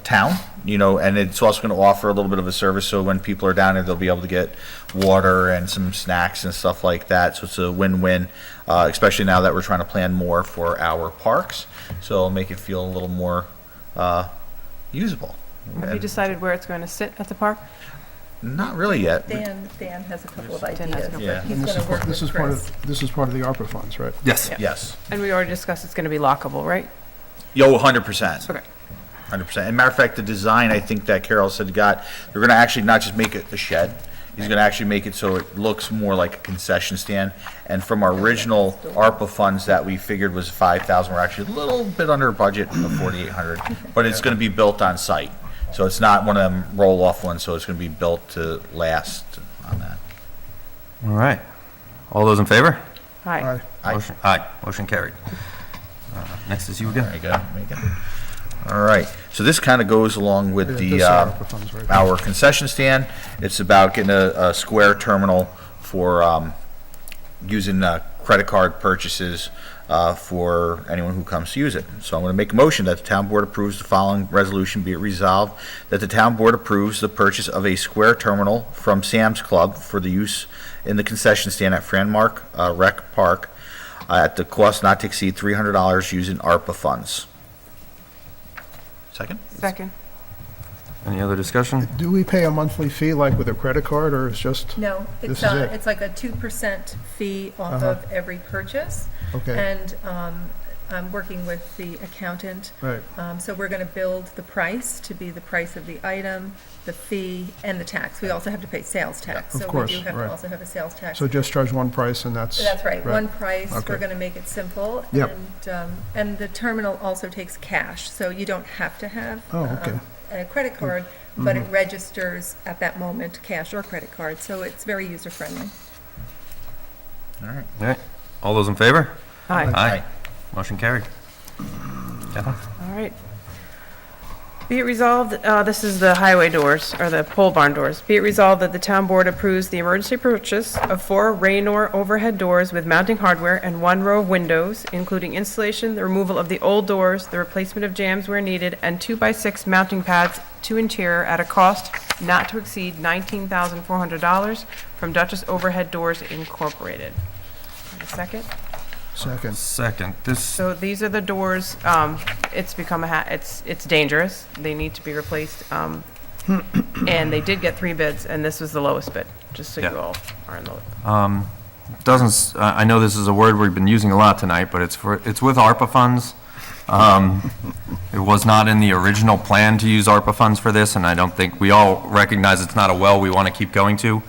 Speaker 5: town, you know, and it's also going to offer a little bit of a service, so when people are down there, they'll be able to get water and some snacks and stuff like that, so it's a win-win, especially now that we're trying to plan more for our parks, so it'll make it feel a little more usable.
Speaker 2: Have you decided where it's going to sit at the park?
Speaker 5: Not really yet.
Speaker 3: Dan has a couple of
Speaker 2: Dan has a
Speaker 3: ideas.
Speaker 2: couple
Speaker 5: Yeah.
Speaker 3: He's
Speaker 1: And
Speaker 3: going to work with Chris.
Speaker 1: This is part of the ARPA funds, right?
Speaker 4: Yes.
Speaker 5: Yes.
Speaker 2: And we already discussed it's going to be lockable, right?
Speaker 5: Yo, 100%.
Speaker 2: Okay.
Speaker 5: 100%. And matter of fact, the design, I think that Carol said they're going to actually not just make it a shed, he's going to actually make it so it looks more like a concession stand. And from our original ARPA funds that we figured was 5,000, we're actually a little bit under budget of 4,800, but it's going to be built on site. So it's not one of them roll-off ones, so it's going to be built to last on that.
Speaker 4: All right. All those in favor?
Speaker 2: Aye.
Speaker 4: Motion, aye. Motion carried. Next is you
Speaker 5: There
Speaker 4: again.
Speaker 5: you go. There you go. All right. So this kind of goes along with
Speaker 1: This
Speaker 5: the
Speaker 1: is ARPA funds, right?
Speaker 5: our concession stand. It's about getting a square terminal for using credit card purchases for anyone who comes to use it. So I'm going to make a motion that the town board approves the following resolution. Be it resolved that the town board approves the purchase of a square terminal from Sam's Club for the use in the concession stand at Franmark Rec Park at the cost not to exceed $300 using ARPA funds. Second?
Speaker 2: Second.
Speaker 4: Any other discussion?
Speaker 1: Do we pay a monthly fee like with a credit card, or is just,
Speaker 3: No,
Speaker 1: This is it.
Speaker 3: it's like a 2% fee off
Speaker 1: Uh-huh.
Speaker 3: of every purchase.
Speaker 1: okay,
Speaker 3: And I'm working with the accountant.
Speaker 1: right,
Speaker 3: So we're going to build the price to be the price of the item, the fee, and the tax. We also have to pay sales tax.
Speaker 1: Of
Speaker 3: So
Speaker 1: course,
Speaker 3: we do have
Speaker 1: right.
Speaker 3: to also have a sales tax.
Speaker 1: so just charge one price and that's.
Speaker 3: That's right, one price.
Speaker 1: Okay.
Speaker 3: We're going to make it simple.
Speaker 1: Yep.
Speaker 3: And the terminal also takes cash, so you don't have to have
Speaker 1: Oh, okay.
Speaker 3: a credit card, but it registers at that moment, cash or credit card, so it's very user-friendly.
Speaker 5: All right.
Speaker 4: All right, all those in favor?
Speaker 2: Aye.
Speaker 4: Aye. Motion carried. Catherine?
Speaker 2: All right. Be it resolved, this is the highway doors, or the pole barn doors. Be it resolved that the town board approves the emergency purchase of 4 Raynor overhead doors with mounting hardware and 1 row of windows, including installation, the removal of the old doors, the replacement of jambs where needed, and 2x6 mounting pads to interior at a cost not to exceed $19,400 from Duchess Overhead Doors Incorporated. A second?
Speaker 1: Second,
Speaker 4: Second, this,
Speaker 2: So these are the doors, it's become it's dangerous, they need to be replaced, and they did get 3 bids, and this was the lowest bid, just so
Speaker 4: Yeah.
Speaker 2: you all are in the loop.
Speaker 4: doesn't, I know this is a word we've been using a lot tonight, but it's with ARPA funds. It was not in the original plan to use ARPA funds for this, and I don't think, we all recognize it's not a well we want to keep going to,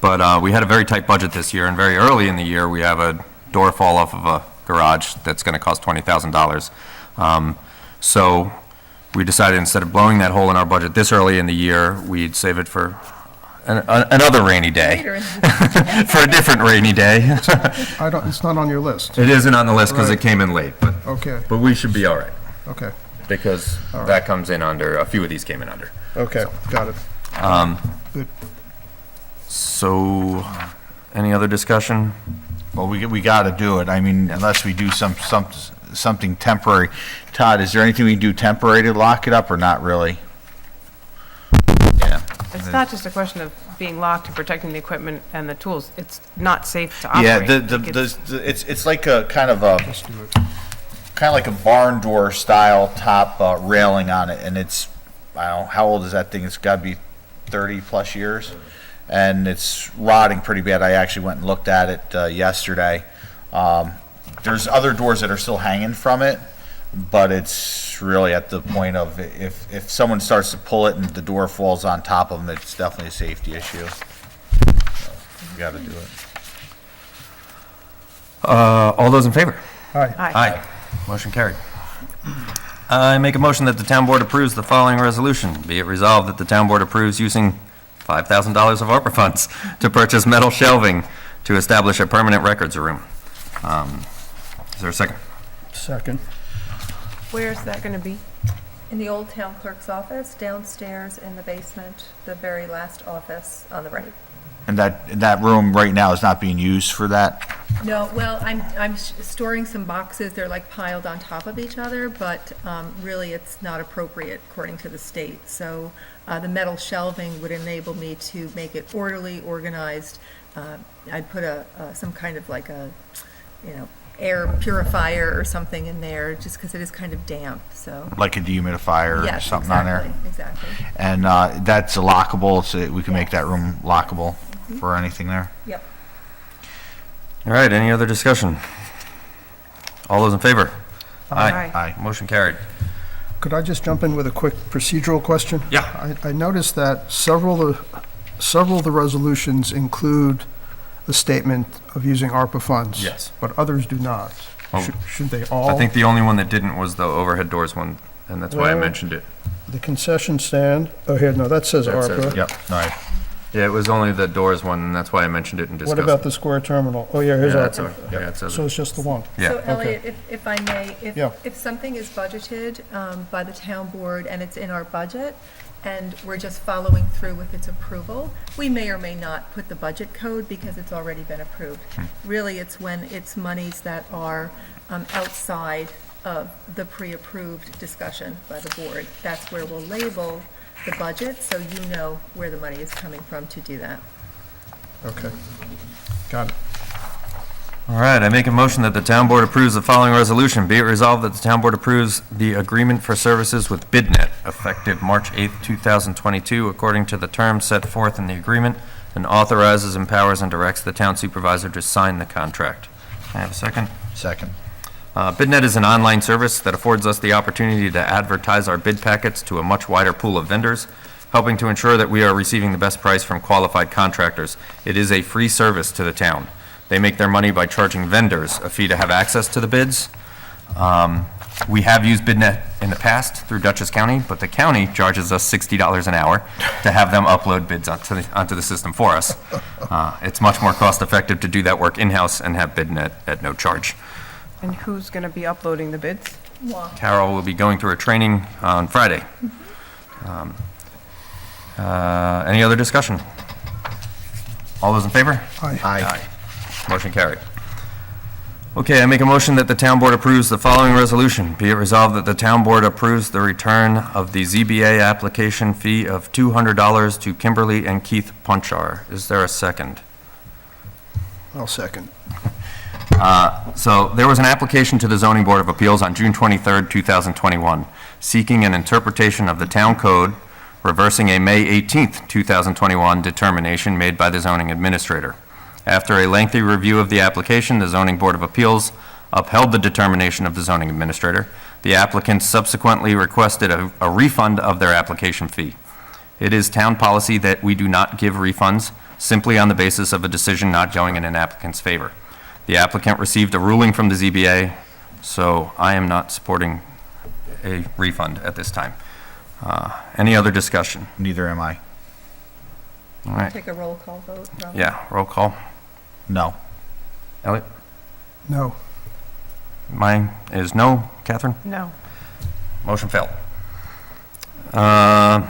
Speaker 4: but we had a very tight budget this year, and very early in the year, we have a door fall off of a garage that's going to cost $20,000. So we decided instead of blowing that hole in our budget this early in the year, we'd save it for another rainy day,
Speaker 3: Later in
Speaker 4: for a different rainy day.
Speaker 1: I don't, it's not on your list.
Speaker 4: It isn't on the list because
Speaker 1: Right.
Speaker 4: it came in late,
Speaker 1: Okay,
Speaker 4: but we should be all right,
Speaker 1: okay,
Speaker 4: because that comes in under, a few of these came in under.
Speaker 1: okay, got it. Good.
Speaker 4: So, any other discussion?
Speaker 5: Well, we got to do it. I mean, unless we do something temporary. Todd, is there anything we can do temporary to lock it up or not really? Yeah.
Speaker 2: It's not just a question of being locked and protecting the equipment and the tools, it's not safe to
Speaker 5: Yeah,
Speaker 2: operate.
Speaker 5: it's like a kind of like a barn door style top railing on it, and it's, I don't know, how old is that thing? It's got to be 30 plus years, and it's rotting pretty bad. I actually went and looked at it yesterday. There's other doors that are still hanging from it, but it's really at the point of if someone starts to pull it and the door falls on top of them, it's definitely a safety issue. So, we got to do it.
Speaker 4: All those in favor?
Speaker 1: Aye,
Speaker 2: Aye.
Speaker 4: Motion carried. I make a motion that the town board approves the following resolution. Be it resolved that the town board approves using $5,000 of ARPA funds to purchase metal shelving to establish a permanent records room. Is there a second?
Speaker 1: second,
Speaker 2: Where's that gonna be?
Speaker 3: In the old town clerk's office, downstairs in the basement, the very last office on the right.
Speaker 5: And that room right now is not being used for that?
Speaker 3: No, well, I'm storing some boxes, they're like piled on top of each other, but really it's not appropriate according to the state. So the metal shelving would enable me to make it orderly, organized. I'd put some kind of like a, air purifier or something in there, just because it is kind of damp, so.
Speaker 5: Like a dehumidifier or
Speaker 3: Yes,
Speaker 5: something on there?
Speaker 3: Exactly.
Speaker 5: And that's lockable, so we can make that room lockable for anything there?
Speaker 3: Yep.
Speaker 4: All right, any other discussion? All those in favor?
Speaker 2: Aye.
Speaker 5: Aye.
Speaker 4: Motion carried.
Speaker 1: could I just jump in with a quick procedural question?
Speaker 4: Yeah.
Speaker 1: I noticed that several of the resolutions include a statement of using ARPA funds.
Speaker 4: Yes.
Speaker 1: But others do not.
Speaker 4: Oh.
Speaker 1: Should they all?
Speaker 4: I think the only one that didn't was the overhead doors one, and that's why I
Speaker 1: Well-
Speaker 4: mentioned it.
Speaker 1: The concession stand, oh, here, no, that says
Speaker 4: That says
Speaker 1: ARPA.
Speaker 4: it.
Speaker 5: Yep, all right.
Speaker 4: Yeah, it was only the doors one, and that's why I mentioned it and discussed
Speaker 1: What
Speaker 4: it.
Speaker 1: about the square terminal? Oh, yeah, here's
Speaker 4: Yeah, that's
Speaker 1: ARPA.
Speaker 4: yeah, it says
Speaker 1: So
Speaker 4: it.
Speaker 1: it's just the one?
Speaker 4: Yeah.
Speaker 3: So Elliot, if I may,
Speaker 1: Yeah.
Speaker 3: if something is budgeted by the town board and it's in our budget, and we're just following through with its approval. We may or may not put the budget code because it's already been approved. Really, it's when it's monies that are outside of the pre-approved discussion by the board. That's where we'll label the budget, so you know where the money is coming from to do that.
Speaker 1: Okay. Got it.
Speaker 4: All right, I make a motion that the town board approves the following resolution. Be it resolved that the town board approves the agreement for services with BidNet effective March 8th, 2022, according to the terms set forth in the agreement, and authorizes, empowers, and directs the town supervisor to sign the contract. Can I have a second?
Speaker 5: Second.
Speaker 4: BidNet is an online service that affords us the opportunity to advertise our bid packets to a much wider pool of vendors, helping to ensure that we are receiving the best price from qualified contractors. It is a free service to the town. They make their money by charging vendors a fee to have access to the bids. We have used BidNet in the past through Dutchess County, but the county charges us $60 an hour to have them upload bids onto the system for us. It's much more cost-effective to do that work in-house and have BidNet at no charge.
Speaker 2: And who's going to be uploading the bids?
Speaker 4: Carol will be going through a training on Friday. Any other discussion? All those in favor?
Speaker 1: Aye.
Speaker 4: Motion carried. Okay, I make a motion that the town board approves the following resolution. Be it resolved that the town board approves the return of the ZBA application fee of $200 to Kimberly and Keith Punchar. Is there a second?
Speaker 1: I'll second.
Speaker 4: So there was an application to the Zoning Board of Appeals on June 23rd, 2021, seeking an interpretation of the town code, reversing a May 18th, 2021 determination made by the zoning administrator. After a lengthy review of the application, the Zoning Board of Appeals upheld the determination of the zoning administrator. The applicants subsequently requested a refund of their application fee. It is town policy that we do not give refunds simply on the basis of a decision not going in an applicant's favor. The applicant received a ruling from the ZBA, so I am not supporting a refund at this time. Any other discussion?
Speaker 5: Neither am I.
Speaker 4: All right,
Speaker 3: Take a roll call vote, Robin.
Speaker 4: yeah, roll call.
Speaker 5: No.
Speaker 4: Elliot?
Speaker 1: No.
Speaker 4: Mine is no. Catherine?
Speaker 2: No.
Speaker 4: Motion failed. I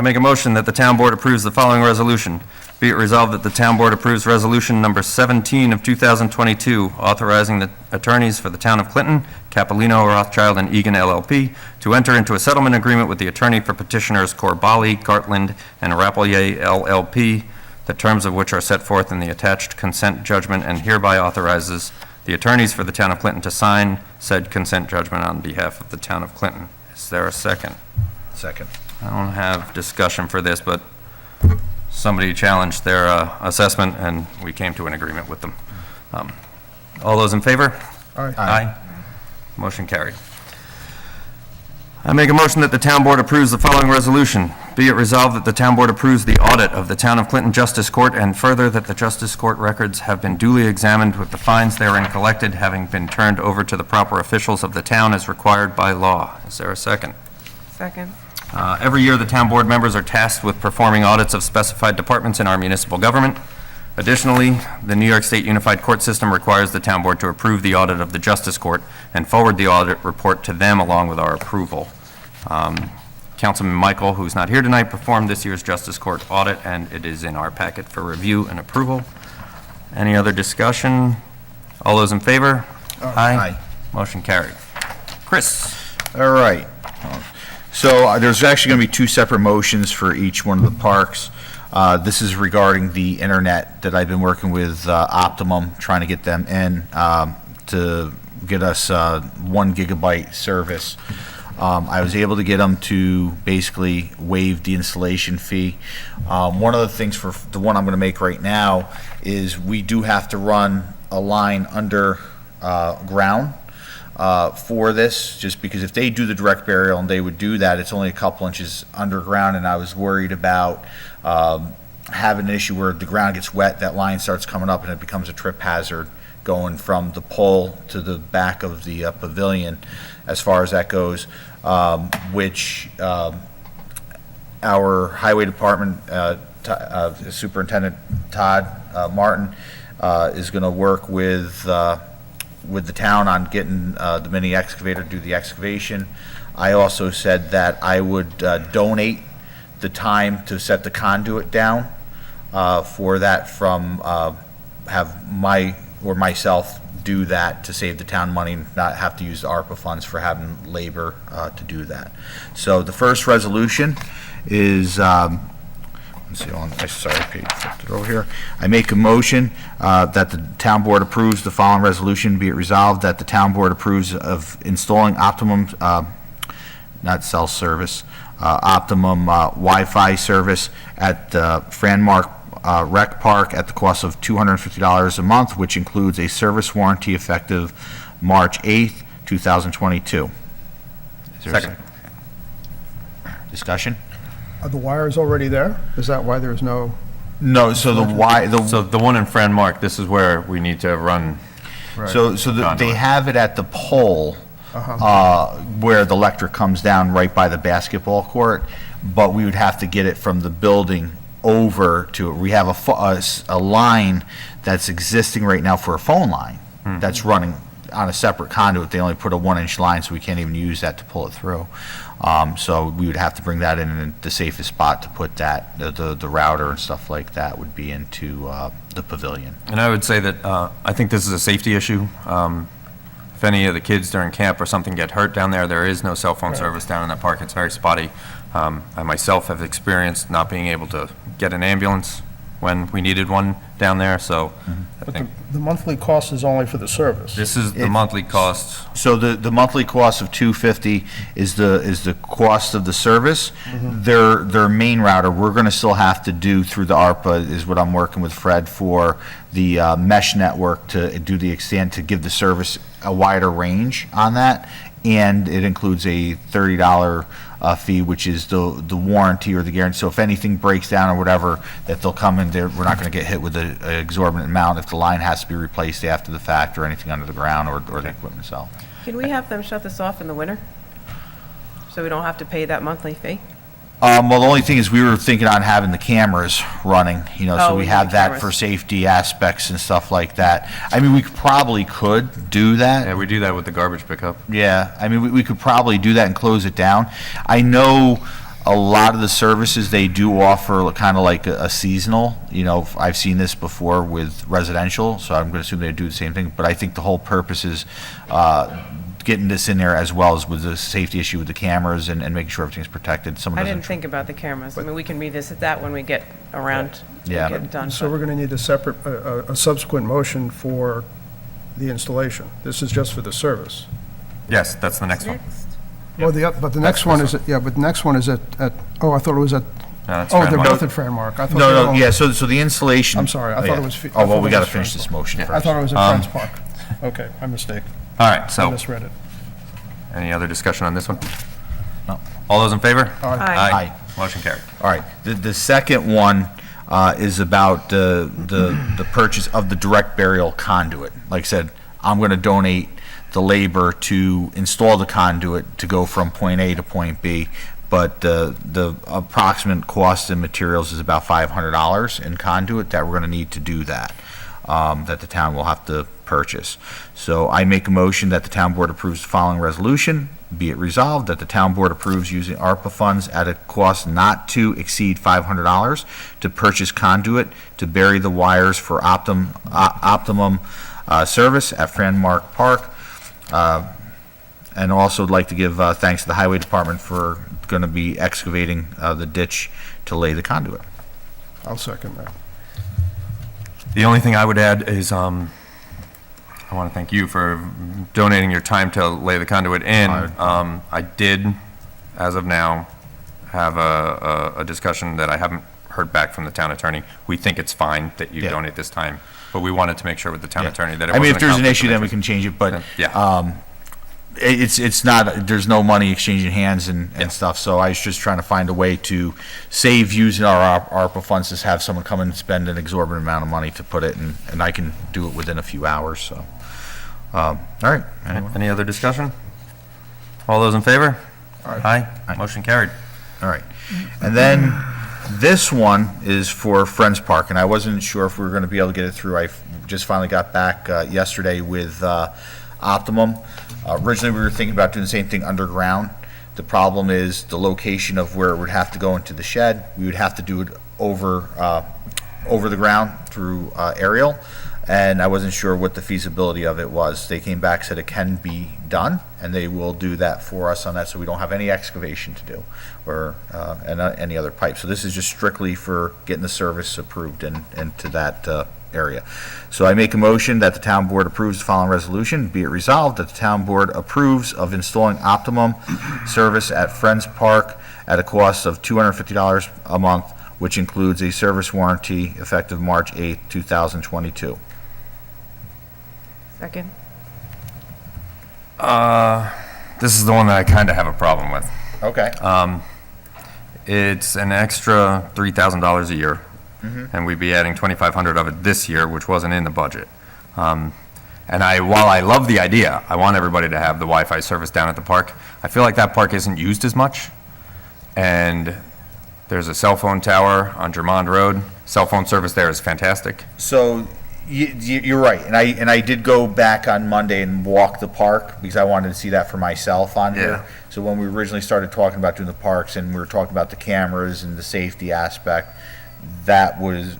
Speaker 4: make a motion that the town board approves the following resolution. Be it resolved that the town board approves resolution number 17 of 2022, authorizing the attorneys for the town of Clinton, Capolino, Rothschild, and Egan LLP to enter into a settlement agreement with the attorney for petitioners Corbali, Gartland, and Rapelier LLP, the terms of which are set forth in the attached consent judgment, and hereby authorizes the attorneys for the town of Clinton to sign said consent judgment on behalf of the town of Clinton. Is there a second?
Speaker 5: Second.
Speaker 4: I don't have discussion for this, but somebody challenged their assessment, and we came to an agreement with them. All those in favor?
Speaker 1: Aye.
Speaker 4: Aye. Motion carried. I make a motion that the town board approves the following resolution. Be it resolved that the town board approves the audit of the Town of Clinton Justice Court, and further that the Justice Court records have been duly examined with the fines therein collected having been turned over to the proper officials of the town as required by law. Is there a second?
Speaker 2: Second.
Speaker 4: Every year, the town board members are tasked with performing audits of specified departments in our municipal government. Additionally, the New York State Unified Court System requires the town board to approve the audit of the Justice Court and forward the audit report to them along with our approval. Councilman Michael, who's not here tonight, performed this year's Justice Court audit, and it is in our packet for review and approval. Any other discussion? All those in favor?
Speaker 5: Aye.
Speaker 4: Motion carried. Chris?
Speaker 5: All right. So there's actually going to be two separate motions for each one of the parks. This is regarding the internet that I've been working with Optimum, trying to get them in to get us 1 gigabyte service. I was able to get them to basically waive the installation fee. One of the things for the one I'm going to make right now is we do have to run a line under ground for this, just because if they do the direct burial and they would do that, it's only a couple inches underground, and I was worried about having an issue where the ground gets wet, that line starts coming up, and it becomes a trip hazard going from the pole to the back of the pavilion as far as that goes, which our highway department superintendent Todd Martin is going to work with the town on getting the mini excavator to do the excavation. I also said that I would donate the time to set the conduit down for that from, have myself do that to save the town money and not have to use the ARPA funds for having labor to do that. So the first resolution is, let's see, page flipped it over here. I make a motion that the town board approves the following resolution. Be it resolved that the town board approves of installing optimum, not cell service, optimum Wi-Fi service at Fran Mark Rec Park at the cost of $250 a month, which includes a service warranty effective March 8th, 2022. Is there a
Speaker 4: Second.
Speaker 5: Discussion?
Speaker 1: Are the wires already there? Is that why there's no?
Speaker 5: No, so
Speaker 4: So the one in Fran Mark, this is where we need to run.
Speaker 5: they have it at the pole where the electric comes down right by the basketball court, but we would have to get it from the building over to, we have a line that's existing right now for a phone line that's running on a separate conduit. They only put a 1-inch line, so we can't even use that to pull it through. So we would have to bring that in the safest spot to put that, the router and stuff like that would be into the pavilion.
Speaker 4: And I would say that I think this is a safety issue. If any of the kids during camp or something get hurt down there, there is no cell phone service down in that park. It's very spotty. I myself have experienced not being able to get an ambulance when we needed one down there, so I
Speaker 1: But
Speaker 4: think
Speaker 1: the monthly cost is only for the service.
Speaker 4: this is the monthly cost.
Speaker 5: So the monthly cost of $250 is the cost of the service. Their main router, we're gonna still have to do through the ARPA, is what I'm working with Fred for, the mesh network to do the extent, to give the service a wider range on that. And it includes a $30 fee, which is the warranty or the guarantee. So if anything breaks down or whatever, that they'll come in there, we're not gonna get hit with an exorbitant amount if the line has to be replaced after the fact or anything under the ground or the equipment itself.
Speaker 2: Can we have them shut this off in the winter? So we don't have to pay that monthly fee?
Speaker 5: Well, the only thing is we were thinking on having the cameras running, so
Speaker 2: Oh,
Speaker 5: we
Speaker 2: we
Speaker 5: have
Speaker 2: need
Speaker 5: that
Speaker 2: cameras.
Speaker 5: for safety aspects and stuff like that. I mean, we probably could do that.
Speaker 4: Yeah, we do that with the garbage pickup.
Speaker 5: Yeah, I mean, we could probably do that and close it down. I know a lot of the services, they do offer kind of like a seasonal, I've seen this before with residential, so I'm going to assume they do the same thing, but I think the whole purpose is getting this in there as well as with the safety issue with the cameras and making sure everything's protected. Someone
Speaker 2: I
Speaker 5: doesn't.
Speaker 2: didn't think about the cameras. I mean, we can revisit that when we get around to
Speaker 5: Yeah.
Speaker 2: get it done.
Speaker 1: So we're going to need a separate, a subsequent motion for the installation. This is just for the service.
Speaker 4: Yes, that's the next one.
Speaker 1: Well, but the next one is, but the next one is at, oh, I thought it was at,
Speaker 4: No, that's
Speaker 1: oh,
Speaker 4: Fran
Speaker 1: they're
Speaker 4: Mark.
Speaker 1: both at Fran Mark. I thought they were
Speaker 5: No,
Speaker 1: all-
Speaker 5: yeah, so the installation.
Speaker 1: I'm sorry, I
Speaker 5: Oh,
Speaker 1: thought
Speaker 5: yeah.
Speaker 1: it was.
Speaker 5: Oh, well, we got to
Speaker 1: to
Speaker 5: finish this motion
Speaker 1: I
Speaker 5: first.
Speaker 1: thought it was at Friends Park. Okay, my mistake.
Speaker 4: All right,
Speaker 1: I
Speaker 4: so
Speaker 1: misread it.
Speaker 4: any other discussion on this one?
Speaker 5: No.
Speaker 4: All those in favor?
Speaker 1: Aye.
Speaker 5: Aye.
Speaker 4: Motion carried.
Speaker 5: All right, the second one is about the purchase of the direct burial conduit. Like I said, I'm going to donate the labor to install the conduit to go from point A to point B, but the approximate cost in materials is about $500 in conduit that we're going to need to do that, that the town will have to purchase. So I make a motion that the town board approves the following resolution. Be it resolved that the town board approves using ARPA funds at a cost not to exceed $500 to purchase conduit to bury the wires for optimum service at Fran Mark Park. And also would like to give thanks to the Highway Department for going to be excavating the ditch to lay the conduit.
Speaker 1: I'll second that.
Speaker 4: The only thing I would add is, I want to thank you for donating your time to lay the conduit in. I did, as of now, have a discussion that I haven't heard back from the town attorney. We think it's fine that you
Speaker 5: Yeah.
Speaker 4: donate this time, but we wanted to make sure with the town
Speaker 5: Yeah.
Speaker 4: attorney that it
Speaker 5: I mean,
Speaker 4: wasn't
Speaker 5: if
Speaker 4: a
Speaker 5: there's an
Speaker 4: conflict
Speaker 5: issue,
Speaker 4: of
Speaker 5: then we
Speaker 4: interest.
Speaker 5: can change it, but
Speaker 4: Yeah.
Speaker 5: it's not, there's no money exchanging hands and
Speaker 4: Yeah.
Speaker 5: stuff, so I was just trying to find a way to save using our ARPA funds, to have someone come and spend an exorbitant amount of money to put it, and I can do it within a few hours, so. All right. Anyone?
Speaker 4: Any other discussion? All those in favor?
Speaker 1: Aye.
Speaker 4: Aye. Motion carried.
Speaker 5: All right. And then this one is for Friends Park, and I wasn't sure if we were going to be able to get it through. I just finally got back yesterday with Optimum. Originally, we were thinking about doing the same thing underground The problem is the location of where it would have to go into the shed. We would have to do it over the ground through aerial, and I wasn't sure what the feasibility of it was. They came back, said it can be done, and they will do that for us on that, so we don't have any excavation to do, or any other pipe. So this is just strictly for getting the service approved into that area. So I make a motion that the town board approves the following resolution. Be it resolved that the town board approves of installing optimum service at Friends Park at a cost of $250 a month, which includes a service warranty effective March 8th, 2022.
Speaker 2: Second?
Speaker 4: This is the one that I kind of have a problem with.
Speaker 5: Okay.
Speaker 4: It's an extra $3,000 a year, and we'd be adding $2,500 of it this year, which wasn't in the budget. And while I love the idea, I want everybody to have the Wi-Fi service down at the park. I feel like that park isn't used as much, and there's a cell phone tower on Germond Road. Cell phone service there is fantastic.
Speaker 5: So you're right, and I did go back on Monday and walk the park because I wanted to see that for myself on
Speaker 4: Yeah.
Speaker 5: here. So when we originally started talking about doing the parks and we were talking about the cameras and the safety aspect, that was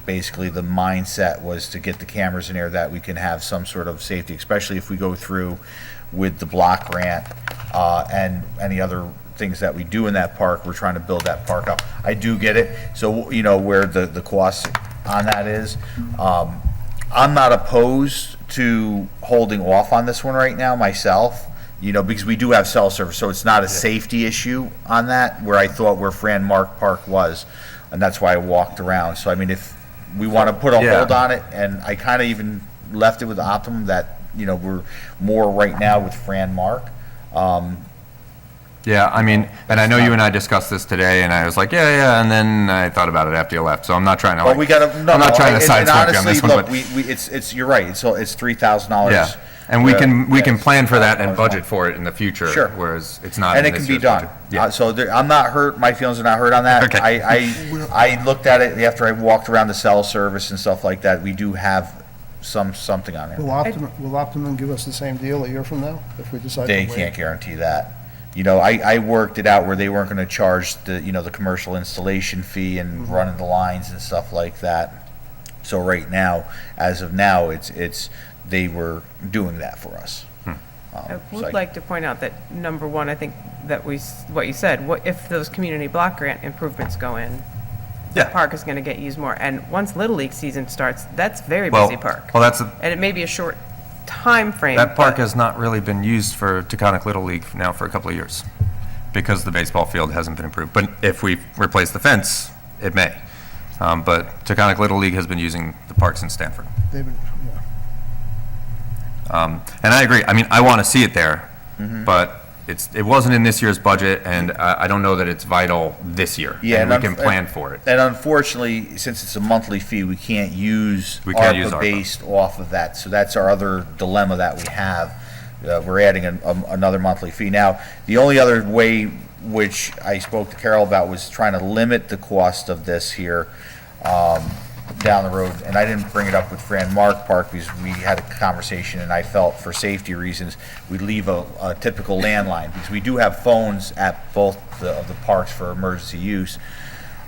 Speaker 5: basically the mindset, was to get the cameras in there that we can have some sort of safety, especially if we go through with the block grant and any other things that we do in that park. We're trying to build that park up. I do get it. So, you know, where the cost on that is. I'm not opposed to holding off on this one right now myself, you know, because we do have cell service, so it's not a safety issue on that, where I thought where Fran Mark Park was, and that's why I walked around. So, I mean, if we want to put a
Speaker 4: Yeah.
Speaker 5: hold on it, and I kind of even left it with Optimum that, you know, we're more right now with Fran Mark.
Speaker 4: Yeah, I mean, and I know you and I discussed this today, and I was like, yeah, and then I thought about it after you left, so I'm not trying to,
Speaker 5: Well,
Speaker 4: like,
Speaker 5: we gotta,
Speaker 4: I'm not trying to sideswipe you on this one,
Speaker 5: look,
Speaker 4: but,
Speaker 5: it's, you're right, it's $3,000.
Speaker 4: yeah. And we can plan for that and budget for it in the future.
Speaker 5: Sure.
Speaker 4: Whereas it's not
Speaker 5: And
Speaker 4: in
Speaker 5: it
Speaker 4: this
Speaker 5: can be
Speaker 4: year's
Speaker 5: done.
Speaker 4: budget. Yeah.
Speaker 5: So I'm not hurt, my feelings are not hurt on that.
Speaker 4: Okay.
Speaker 5: I looked at it after I walked around the cell service and stuff like that. We do have something on there.
Speaker 1: Will Optimum give us the same deal a year from now if we decide to
Speaker 5: They
Speaker 1: wait?
Speaker 5: can't guarantee that. You know, I worked it out where they weren't gonna charge the, you know, the commercial installation fee and running the lines and stuff like that. So right now, as of now, it's, they were doing that for us.
Speaker 2: I
Speaker 5: So
Speaker 2: would like to point out that, number one, I think that what you said, what if those community block grant improvements go in?
Speaker 4: Yeah.
Speaker 2: The park is going to get used more, and once Little League season starts, that's very
Speaker 4: Well,
Speaker 2: busy park.
Speaker 4: well, that's,
Speaker 2: And it may be a short time frame.
Speaker 4: that park
Speaker 2: but-
Speaker 4: has not really been used for Taconic Little League now for a couple of years, because the baseball field hasn't been improved. But if we replace the fence, it may. But Taconic Little League has been using the parks in Stanford.
Speaker 1: They've been- yeah.
Speaker 4: And I agree. I mean, I want to see it there,
Speaker 5: Mm-hmm.
Speaker 4: but it wasn't in this year's budget, and I don't know that it's vital this year.
Speaker 5: Yeah,
Speaker 4: And we
Speaker 5: and
Speaker 4: can plan for it.
Speaker 5: And unfortunately, since it's a monthly fee, we can't use
Speaker 4: We can't use
Speaker 5: ARPA
Speaker 4: ARPA.
Speaker 5: based off of that. So that's our other dilemma that we have. We're adding another monthly fee. Now, the only other way, which I spoke to Carol about, was trying to limit the cost of this here down the road. And I didn't bring it up with Fran Mark Park because we had a conversation, and I felt for safety reasons, we'd leave a typical landline, because we do have phones at both of the parks for emergency use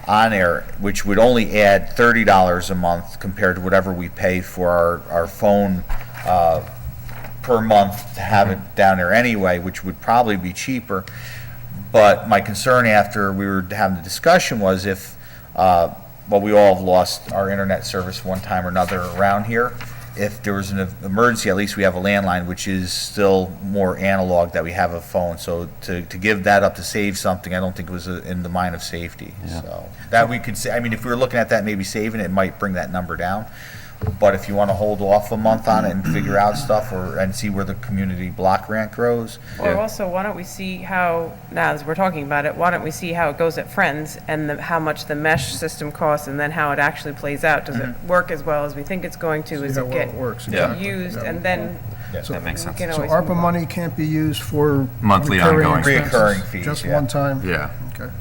Speaker 5: on air, which would only add $30 a month compared to whatever we pay for our phone per month to have it down there anyway, which would probably be cheaper. But my concern after we were having the discussion was if, well, we all have lost our internet service one time or another around here. If there was an emergency, at least we have a landline, which is still more analog, that we have a phone. So to give that up to save something, I don't think it was in the mind of safety. So that we could say, I mean, if we were looking at that, maybe saving it, it might bring that number down. But if you want to hold off a month on it and figure out stuff, and see where the community block grant grows.
Speaker 2: Or also, why don't we see how, now as we're talking about it, why don't we see how it goes at Friends, and how much the mesh system costs, and then how it actually plays out? Does it work as well as we think it's going to? Is
Speaker 1: See how
Speaker 2: it
Speaker 1: well
Speaker 2: get
Speaker 1: it works.
Speaker 4: Yeah.
Speaker 1: exactly.
Speaker 2: used,
Speaker 1: Yeah.
Speaker 2: and then
Speaker 4: That makes
Speaker 2: we
Speaker 4: sense.
Speaker 2: can
Speaker 1: So
Speaker 2: always
Speaker 1: ARPA
Speaker 2: move on.
Speaker 1: money can't be used for
Speaker 4: Monthly
Speaker 1: recurring
Speaker 4: ongoing.
Speaker 1: expenses?
Speaker 5: Recurring fees,
Speaker 1: Just
Speaker 5: yeah.
Speaker 1: one time?
Speaker 4: Yeah,
Speaker 1: Okay,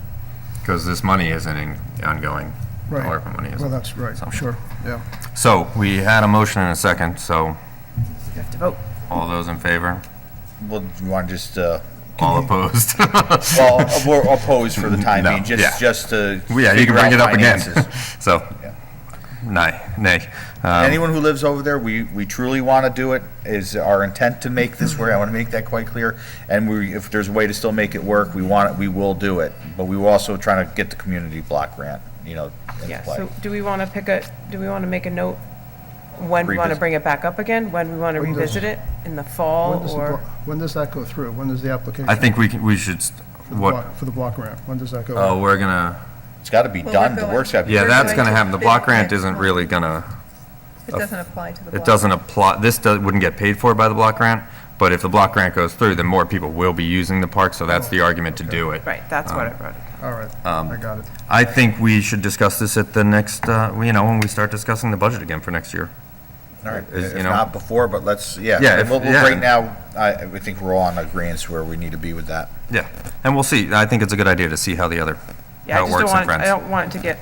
Speaker 4: because this money isn't ongoing.
Speaker 1: right.
Speaker 4: ARPA money
Speaker 1: Well,
Speaker 4: isn't.
Speaker 1: that's right,
Speaker 4: So-
Speaker 1: sure, yeah.
Speaker 4: So we had a motion and a second, so
Speaker 2: You have to vote.
Speaker 4: all those in favor?
Speaker 5: Well, do you want to just
Speaker 4: All opposed.
Speaker 5: Well, we're opposed for the time
Speaker 4: No,
Speaker 5: being,
Speaker 4: yeah.
Speaker 5: just to
Speaker 4: Yeah, you can
Speaker 5: figure
Speaker 4: bring it
Speaker 5: out
Speaker 4: up again.
Speaker 5: finances.
Speaker 4: So, nay.
Speaker 5: Anyone who lives over there, we truly want to do it, is our intent to make this work. I want to make that quite clear. And if there's a way to still make it work, we will do it. But we will also try to get the community block grant, into
Speaker 2: Yeah,
Speaker 5: play.
Speaker 2: so do we want to make a note when we want to
Speaker 5: Revisit.
Speaker 2: bring it back up again? When we want to
Speaker 1: When does-
Speaker 2: revisit it? In the fall or?
Speaker 1: When does that go through? When does the application?
Speaker 4: I think we should,
Speaker 1: For the block grant, when does that go?
Speaker 4: oh, we're gonna,
Speaker 5: It's got to be
Speaker 3: Well,
Speaker 5: done.
Speaker 3: we're
Speaker 5: The
Speaker 3: going-
Speaker 5: work's got to be.
Speaker 4: yeah,
Speaker 3: We're
Speaker 4: that's
Speaker 3: going
Speaker 4: gonna
Speaker 3: to
Speaker 4: happen. The
Speaker 3: bid
Speaker 4: block grant
Speaker 3: it.
Speaker 4: isn't really gonna,
Speaker 3: It doesn't apply to the block.
Speaker 4: it doesn't apply, wouldn't get paid for by the block grant, but if the block grant goes through, then more people will be using the park, so that's the argument to do it.
Speaker 2: Right, that's what I wrote.
Speaker 1: All right, I got it.
Speaker 4: I think we should discuss this at the next, when we start discussing the budget again for next year.
Speaker 5: All right,
Speaker 4: is,
Speaker 5: if
Speaker 4: you know-
Speaker 5: not before, but let's,
Speaker 4: Yeah,
Speaker 5: right now, I think we're all on agreement where we need to be with that.
Speaker 4: Yeah, and we'll see. I think it's a good idea to see how
Speaker 2: Yeah, I
Speaker 4: it
Speaker 2: just
Speaker 4: works
Speaker 2: don't
Speaker 4: in
Speaker 2: want, I
Speaker 4: Friends.
Speaker 2: don't want it to get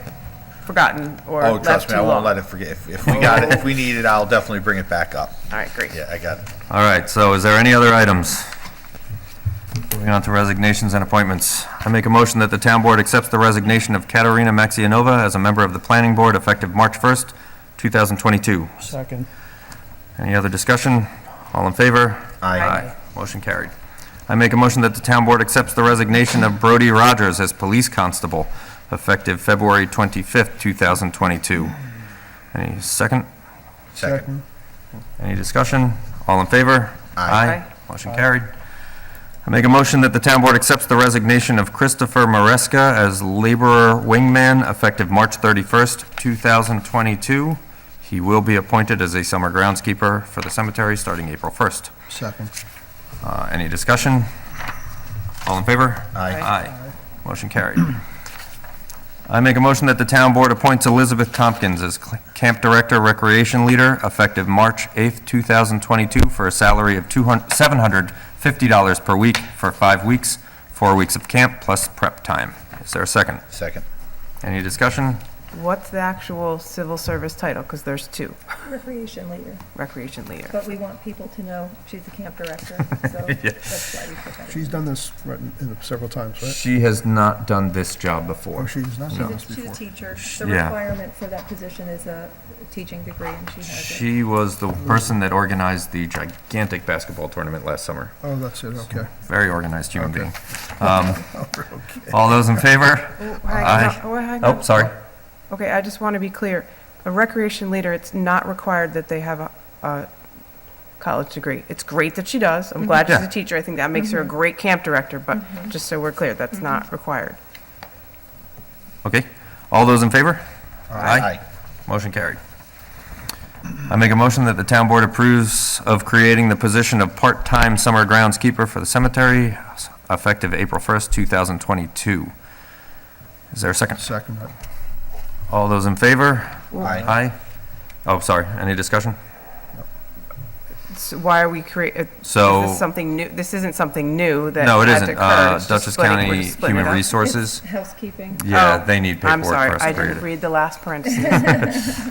Speaker 2: forgotten or
Speaker 5: Oh,
Speaker 2: left
Speaker 5: trust me,
Speaker 2: too
Speaker 5: I won't
Speaker 2: long.
Speaker 5: let it forget. If we got it, if we need it, I'll definitely bring it back up.
Speaker 2: All right, great.
Speaker 5: Yeah, I got it.
Speaker 4: All right, so is there any other items? Moving on to resignations and appointments. I make a motion that the town board accepts the resignation of Katerina Maxianova as a member of the planning board effective March 1st, 2022.
Speaker 1: Second.
Speaker 4: Any other discussion? All in favor?
Speaker 5: Aye.
Speaker 4: Motion carried. I make a motion that the town board accepts the resignation of Brody Rogers as police constable effective February 25th, 2022. Any second?
Speaker 5: Second.
Speaker 4: Any discussion? All in favor?
Speaker 5: Aye.
Speaker 4: Motion carried. I make a motion that the town board accepts the resignation of Christopher Maresca as laborer wingman effective March 31st, 2022. He will be appointed as a summer groundskeeper for the cemetery starting April 1st.
Speaker 1: Second.
Speaker 4: Any discussion? All in favor?
Speaker 5: Aye.
Speaker 4: Aye. Motion carried. I make a motion that the town board appoints Elizabeth Tompkins as camp director, recreation leader, effective March 8th, 2022, for a salary of $750 per week for 5 weeks, 4 weeks of camp plus prep time. Is there a second?
Speaker 5: Second.
Speaker 4: Any discussion?
Speaker 2: What's the actual civil service title? Because there's two,
Speaker 3: Recreation leader,
Speaker 2: recreation leader.
Speaker 3: but we want people to know she's the camp director, so that's why we put that in.
Speaker 1: She's done this several times, right?
Speaker 4: She has not done this job
Speaker 1: Or
Speaker 4: before.
Speaker 1: she's not done this
Speaker 3: She's a
Speaker 1: before?
Speaker 3: teacher. The
Speaker 4: Yeah.
Speaker 3: requirement for that position is a teaching degree, and she has it.
Speaker 4: She was the person that organized the gigantic basketball tournament last summer.
Speaker 1: Oh, that's it, okay.
Speaker 4: Very organized human being. All those in favor? Aye.
Speaker 2: Hang
Speaker 4: Oh,
Speaker 2: on.
Speaker 4: sorry.
Speaker 2: Okay, I just want to be clear. A recreation leader, it's not required that they have a college degree. It's great that she does. I'm glad she's
Speaker 4: Yeah.
Speaker 2: a teacher. I think that makes her a great camp director, but just so we're clear, that's not required.
Speaker 4: Okay. All those in favor?
Speaker 5: Aye.
Speaker 4: Motion carried. I make a motion that the town board approves of creating the position of part-time summer groundskeeper for the cemetery, effective April 1st, 2022. Is there a second?
Speaker 1: Second.
Speaker 4: All those in favor?
Speaker 5: Aye.
Speaker 4: Aye. Oh, sorry. Any discussion?
Speaker 2: So why are we creating,
Speaker 4: So-
Speaker 2: is this something new? This isn't something new that
Speaker 4: No, it
Speaker 2: had to
Speaker 4: isn't.
Speaker 2: occur. It's just
Speaker 4: Dutchess
Speaker 2: splitting- we're
Speaker 4: County
Speaker 2: just splitting it
Speaker 4: Human
Speaker 2: up.
Speaker 4: Resources.
Speaker 3: It's housekeeping.
Speaker 4: Yeah,
Speaker 2: Oh,
Speaker 4: they need
Speaker 2: I'm
Speaker 4: paperwork
Speaker 2: sorry,
Speaker 4: for us
Speaker 2: I
Speaker 4: to create
Speaker 2: didn't
Speaker 4: it.
Speaker 2: read the last parentheses.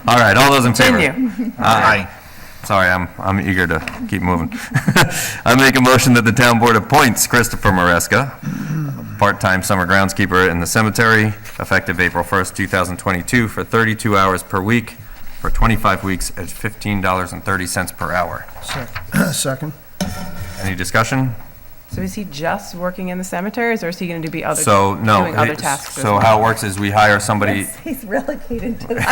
Speaker 4: All right, all those in favor?
Speaker 2: Continue.
Speaker 5: Aye.
Speaker 4: Sorry, I'm eager to keep moving. I make a motion that the town board appoints Christopher Maresca, part-time summer groundskeeper in the cemetery, effective April 1st, 2022, for 32 hours per week, for 25 weeks at $15.30 per hour.
Speaker 1: Second.
Speaker 4: Any discussion?
Speaker 2: So is he just working in the cemeteries, or is he going to be other,
Speaker 4: So, no.
Speaker 2: doing other tasks as
Speaker 4: So
Speaker 2: well?
Speaker 4: how it works is we hire somebody,
Speaker 3: He's relegated to the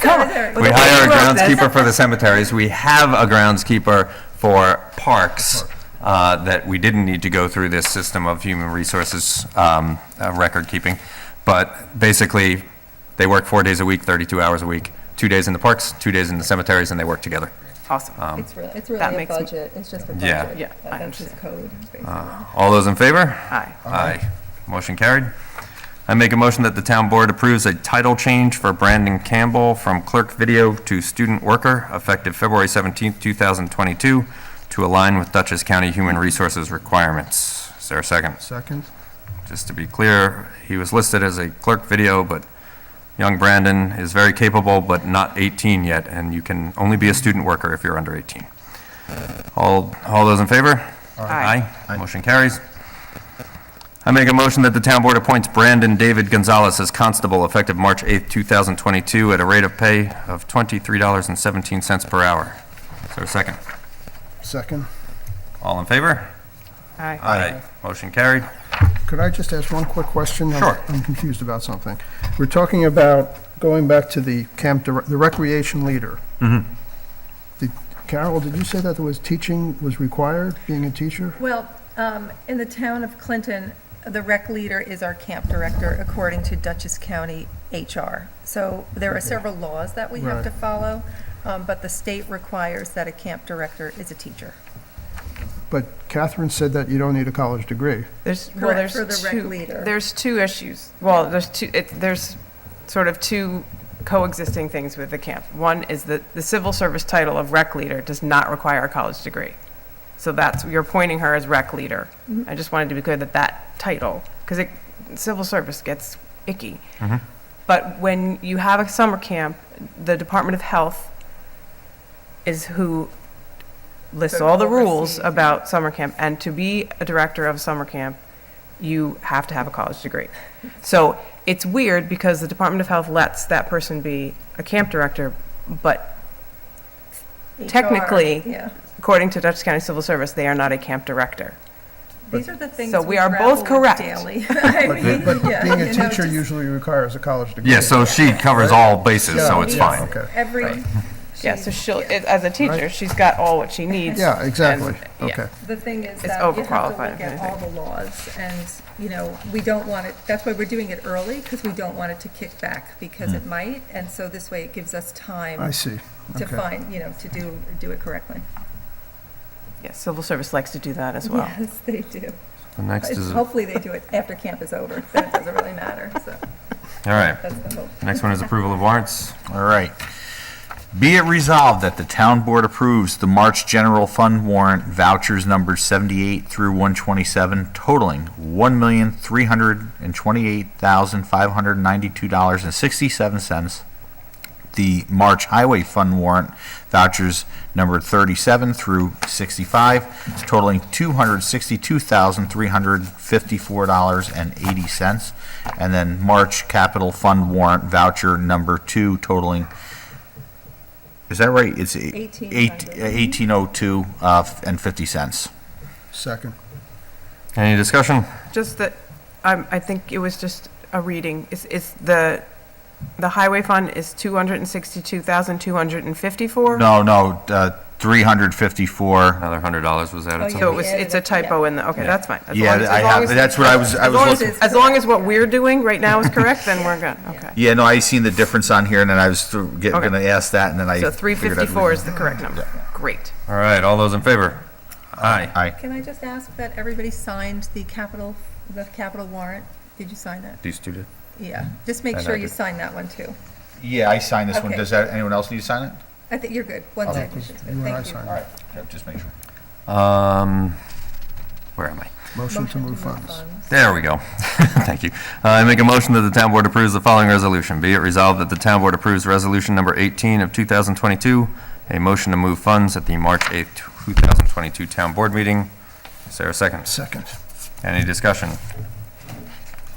Speaker 3: cemetery.
Speaker 4: we hire a groundskeeper for the cemeteries. We have a groundskeeper for parks that we didn't need to go through this system of human resources record keeping. But basically, they work 4 days a week, 32 hours a week, 2 days in the parks, 2 days in the cemeteries, and they work together.
Speaker 2: Awesome.
Speaker 3: It's
Speaker 2: That
Speaker 3: really a
Speaker 2: makes-
Speaker 3: budget, it's just a
Speaker 4: Yeah.
Speaker 3: budget.
Speaker 2: Yeah, I
Speaker 3: That's his code, basically.
Speaker 4: All those in favor?
Speaker 2: Aye.
Speaker 4: Aye. Motion carried. I make a motion that the town board approves a title change for Brandon Campbell from clerk video to student worker, effective February 17th, 2022, to align with Dutchess County Human Resources requirements. Is there a second?
Speaker 1: Second.
Speaker 4: Just to be clear, he was listed as a clerk video, but young Brandon is very capable, but not 18 yet, and you can only be a student worker if you're under 18. All those in favor?
Speaker 2: Aye.
Speaker 4: Motion carries. I make a motion that the town board appoints Brandon David Gonzalez as constable effective March 8th, 2022, at a rate of pay of $23.17 per hour. Is there a second?
Speaker 1: Second.
Speaker 4: All in favor?
Speaker 2: Aye.
Speaker 4: Motion carried.
Speaker 1: Could I just ask one quick question?
Speaker 4: Sure.
Speaker 1: I'm confused about something. We're talking about going back to the the recreation leader.
Speaker 4: Mm-hmm.
Speaker 1: Carol, did you say that there was teaching was required, being a teacher?
Speaker 3: Well, in the town of Clinton, the rec leader is our camp director according to Dutchess County HR. So there are several laws that we have
Speaker 1: Right.
Speaker 3: to follow, but the state requires that a camp director is a teacher.
Speaker 1: But Catherine said that you don't need a college degree.
Speaker 3: Correct, for the rec leader.
Speaker 2: There's two issues. Well, there's sort of two coexisting things with the camp. One is that the civil service title of rec leader does not require a college degree. So you're appointing her as rec leader. I just wanted to be clear that title, because civil service gets icky. But when you have a summer camp, the Department of Health is who lists
Speaker 3: So
Speaker 2: all the
Speaker 3: oversees,
Speaker 2: rules
Speaker 3: yeah.
Speaker 2: about summer camp, and to be a director of summer camp, you have to have a college degree. So it's weird because the Department of Health lets that person be a camp director, but
Speaker 3: HR,
Speaker 2: technically,
Speaker 3: yeah.
Speaker 2: according to Dutchess County Civil Service, they are not a camp director.
Speaker 3: These are the things
Speaker 2: So we are
Speaker 3: grapple
Speaker 2: both
Speaker 3: with
Speaker 2: correct.
Speaker 3: daily. I mean,
Speaker 1: But
Speaker 3: yeah,
Speaker 1: being a
Speaker 3: you know,
Speaker 1: teacher
Speaker 3: just
Speaker 1: usually requires a college degree.
Speaker 4: Yeah, so she covers all bases, so it's
Speaker 1: Yeah,
Speaker 4: fine.
Speaker 1: okay.
Speaker 3: Every.
Speaker 2: Yeah, so
Speaker 3: yeah.
Speaker 2: as a teacher,
Speaker 1: Right.
Speaker 2: she's got all what she needs.
Speaker 1: Yeah, exactly.
Speaker 2: and- yeah.
Speaker 1: Okay.
Speaker 3: The thing is
Speaker 2: It's
Speaker 3: that you have to
Speaker 2: overqualified,
Speaker 3: look
Speaker 2: if
Speaker 3: at all the laws, and, you know, we don't want it, that's why we're doing it early, because we don't want it to kick back, because it might, and so this way it gives us time
Speaker 1: I see.
Speaker 3: to
Speaker 1: Okay.
Speaker 3: find, you know, to do it correctly.
Speaker 2: Yeah, civil service likes to do that as well.
Speaker 3: Yes, they do.
Speaker 4: The next is, all
Speaker 3: Hopefully they do it after camp is over, then it doesn't really matter, so
Speaker 4: right.
Speaker 3: that's the hope.
Speaker 4: Next one is approval of warrants.
Speaker 5: All right. Be it resolved that the town board approves the March general fund warrant vouchers numbered 78 through 127 totaling $1,328,592.67. The March highway fund warrant vouchers numbered 37 through 65 totaling $262,354.80. And then March capital fund warrant voucher number 2 totaling, is that right? It's 1802 and 50 cents.
Speaker 1: Second.
Speaker 4: Any discussion?
Speaker 2: Just that, I think it was just a reading. It's the highway fund is 262,254?
Speaker 5: No, 354.
Speaker 4: Another $100 was added.
Speaker 3: Oh,
Speaker 4: to
Speaker 3: yeah.
Speaker 2: So it's a typo in the, okay, that's fine. As
Speaker 5: Yeah,
Speaker 2: long as-
Speaker 5: I
Speaker 2: as long
Speaker 5: have,
Speaker 2: as-
Speaker 5: that's what I was looking.
Speaker 2: As long as what we're doing right now is correct, then we're good, okay.
Speaker 5: Yeah, no, I seen the difference on here and then I was gonna ask that and then I.
Speaker 2: So
Speaker 5: figured I'd
Speaker 2: 354
Speaker 5: read
Speaker 2: is the correct number. Great.
Speaker 4: All right, all those in favor? Aye.
Speaker 5: it. Aye.
Speaker 3: Can I just ask that everybody signed the capital warrant? Did you sign that?
Speaker 4: These two did.
Speaker 3: Yeah, just make
Speaker 4: And
Speaker 3: sure
Speaker 4: I
Speaker 3: you
Speaker 4: did.
Speaker 3: sign that one too.
Speaker 5: Yeah, I signed this one.
Speaker 3: Okay.
Speaker 5: Does anyone else need to sign it?
Speaker 3: I think you're good. One
Speaker 1: Okay,
Speaker 3: signature is
Speaker 1: you
Speaker 3: good.
Speaker 1: and I
Speaker 3: Thank you.
Speaker 1: signed.
Speaker 5: All right, yeah, just make sure.
Speaker 4: Where am I?
Speaker 1: Motion to move funds.
Speaker 4: There we go. Thank you. I make a motion that the town board approves the following resolution. Be it resolved that the town board approves resolution number 18 of 2022, a motion to move funds at the March 8th, 2022 town board meeting. Is there a second?
Speaker 1: Second.
Speaker 4: Any discussion?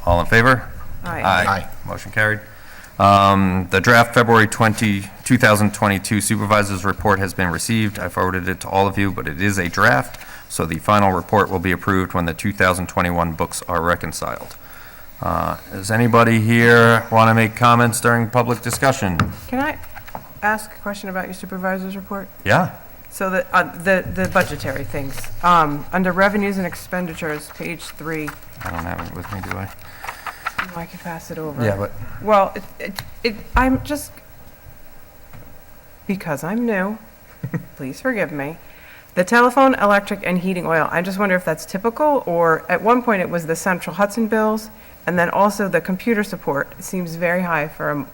Speaker 4: All in favor?
Speaker 2: Aye.
Speaker 5: Aye.
Speaker 4: Motion carried. The draft February 2022 supervisors report has been received. I forwarded it to all of you, but it is a draft, so the final report will be approved when the 2021 books are reconciled. Does anybody here want to make comments during public discussion?
Speaker 2: Can I ask a question about your supervisor's report?
Speaker 4: Yeah?
Speaker 2: So the budgetary things, under revenues and expenditures, page 3,
Speaker 4: I don't have it with me, do I?
Speaker 2: I can pass it over.
Speaker 4: Yeah, but
Speaker 2: Well, I'm just, because I'm new, please forgive me. The telephone, electric, and heating oil, I just wonder if that's typical, or at one point it was the Central Hudson bills, and then also the computer support seems very high for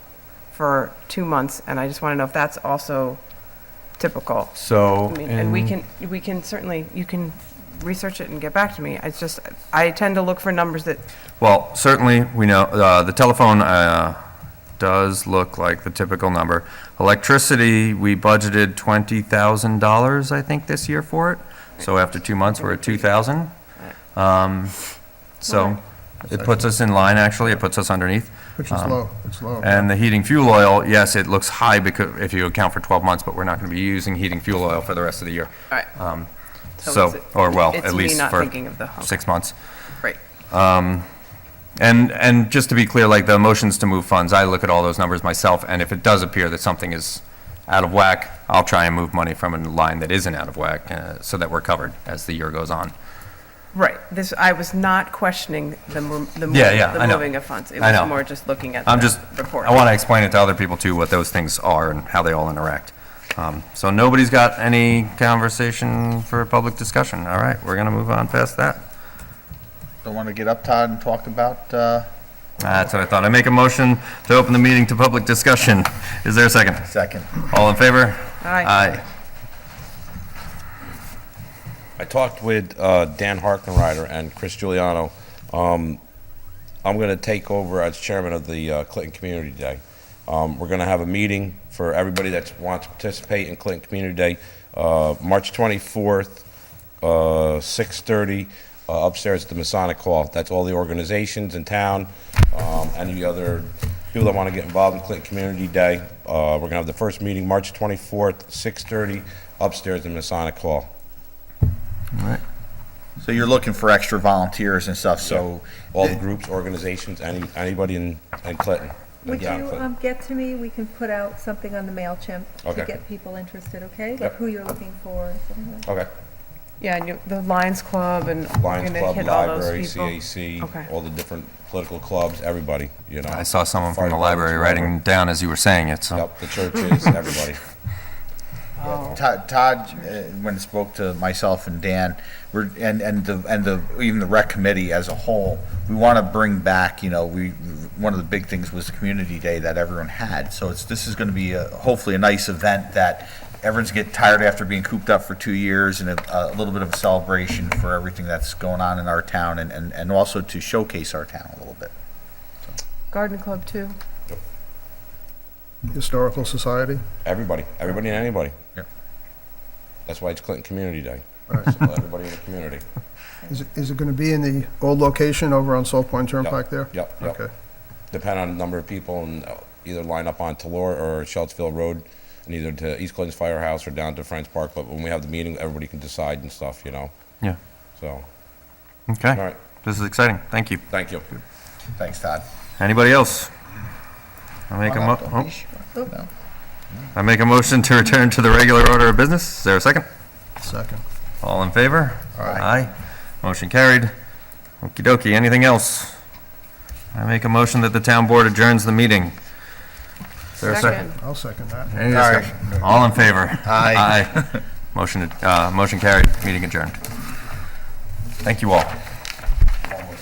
Speaker 2: 2 months, and I just want to know if that's also typical.
Speaker 4: so.
Speaker 2: I mean, and we can certainly, you can research it and get back to me. It's just, I tend to look for numbers that,
Speaker 4: Well, certainly, we know, the telephone does look like the typical number. Electricity, we budgeted $20,000, I think, this year for it. So after 2 months, we're at 2,000. So it puts us in line, actually. It puts us underneath.
Speaker 1: Which is low, it's low.
Speaker 4: And the heating fuel oil, yes, it looks high because if you account for 12 months, but we're not going to be using heating fuel oil for the rest of the year.
Speaker 2: All right.
Speaker 4: So,
Speaker 2: it's-
Speaker 4: or well,
Speaker 2: it's
Speaker 4: at
Speaker 2: me
Speaker 4: least
Speaker 2: not
Speaker 4: for
Speaker 2: thinking of the home.
Speaker 4: 6 months.
Speaker 2: Right.
Speaker 4: And just to be clear, like the motions to move funds, I look at all those numbers myself, and if it does appear that something is out of whack, I'll try and move money from a line that isn't out of whack, so that we're covered as the year goes on.
Speaker 2: Right. I was not questioning the
Speaker 4: Yeah, I know.
Speaker 2: moving of funds. It
Speaker 4: I know.
Speaker 2: was more just looking at
Speaker 4: I'm
Speaker 2: the
Speaker 4: just,
Speaker 2: report.
Speaker 4: I want to explain it to other people too, what those things are and how they all interact. So nobody's got any conversation for public discussion. All right, we're going to move on past that.
Speaker 5: Don't want to get up, Todd, and talk about,
Speaker 4: That's what I thought. I make a motion to open the meeting to public discussion. Is there a second?
Speaker 5: second.
Speaker 4: All in favor?
Speaker 2: Aye.
Speaker 4: Aye.
Speaker 7: I talked with Dan Harkenrider and Chris Giuliano. I'm going to take over as chairman of the Clinton Community Day. We're going to have a meeting for everybody that wants to participate in Clinton Community Day, March 24th, 6:30, upstairs at the Masonic Hall. That's all the organizations in town, any other people that want to get involved in Clinton Community Day. We're going to have the first meeting March 24th, 6:30, upstairs in Masonic Hall.
Speaker 4: All right.
Speaker 5: So you're looking for extra volunteers and stuff, so.
Speaker 7: All the groups, organizations, anybody in Clinton.
Speaker 3: Would
Speaker 7: down in
Speaker 3: you
Speaker 7: Clinton.
Speaker 3: get to me? We can put out something on the MailChimp to
Speaker 7: Okay.
Speaker 3: get people interested, okay? Like
Speaker 7: Yep.
Speaker 3: who you're looking for, something like that.
Speaker 7: Okay.
Speaker 2: Yeah, and the Lions Club and we're
Speaker 7: Lions
Speaker 2: gonna
Speaker 7: Club,
Speaker 2: hit all those
Speaker 7: Library,
Speaker 2: people.
Speaker 7: CAC,
Speaker 2: Okay.
Speaker 7: all the different political clubs, everybody, you know.
Speaker 4: I saw someone
Speaker 7: Fire
Speaker 4: from the
Speaker 7: departments,
Speaker 4: library
Speaker 7: whatever.
Speaker 4: writing down as you were saying it, so.
Speaker 7: Yep, the churches, everybody.
Speaker 5: Todd, when it spoke to myself and Dan, even the rec committee as a whole, we want to bring back, one of the big things was the community day that everyone had. So this is going to be hopefully a nice event that everyone's getting tired after being cooped up for 2 years, and a little bit of a celebration for everything that's going on in our town, and also to showcase our town a little bit.
Speaker 2: Garden Club too.
Speaker 1: Historical Society.
Speaker 7: Everybody and anybody.
Speaker 5: Yep.
Speaker 7: That's why it's Clinton Community Day.
Speaker 1: Right.
Speaker 7: So everybody in the community.
Speaker 1: Is it going to be in the old location over on Salt Point Turnpike there?
Speaker 7: Yep.
Speaker 1: Okay.
Speaker 7: Depending on the number of people, and either line up on Talor or Sheltsville Road, and either to East Clinton's Firehouse or down to Friends Park. But when we have the meeting, everybody can decide and stuff,
Speaker 4: Yeah.
Speaker 7: So,
Speaker 4: Okay.
Speaker 7: all right.
Speaker 4: This is exciting. Thank you.
Speaker 7: Thank you.
Speaker 5: Thanks, Todd.
Speaker 4: Anybody else? I make a motion to return to the regular order of business. Is there a second?
Speaker 1: Second.
Speaker 4: All in favor?
Speaker 5: Aye.
Speaker 4: Motion carried. Okey dokey. Anything else? I make a motion that the town board adjourns the meeting. Is there a second?
Speaker 1: I'll second that.
Speaker 4: Any discussion? All in favor?
Speaker 5: Aye.
Speaker 4: Motion carried. Meeting adjourned. Thank you all.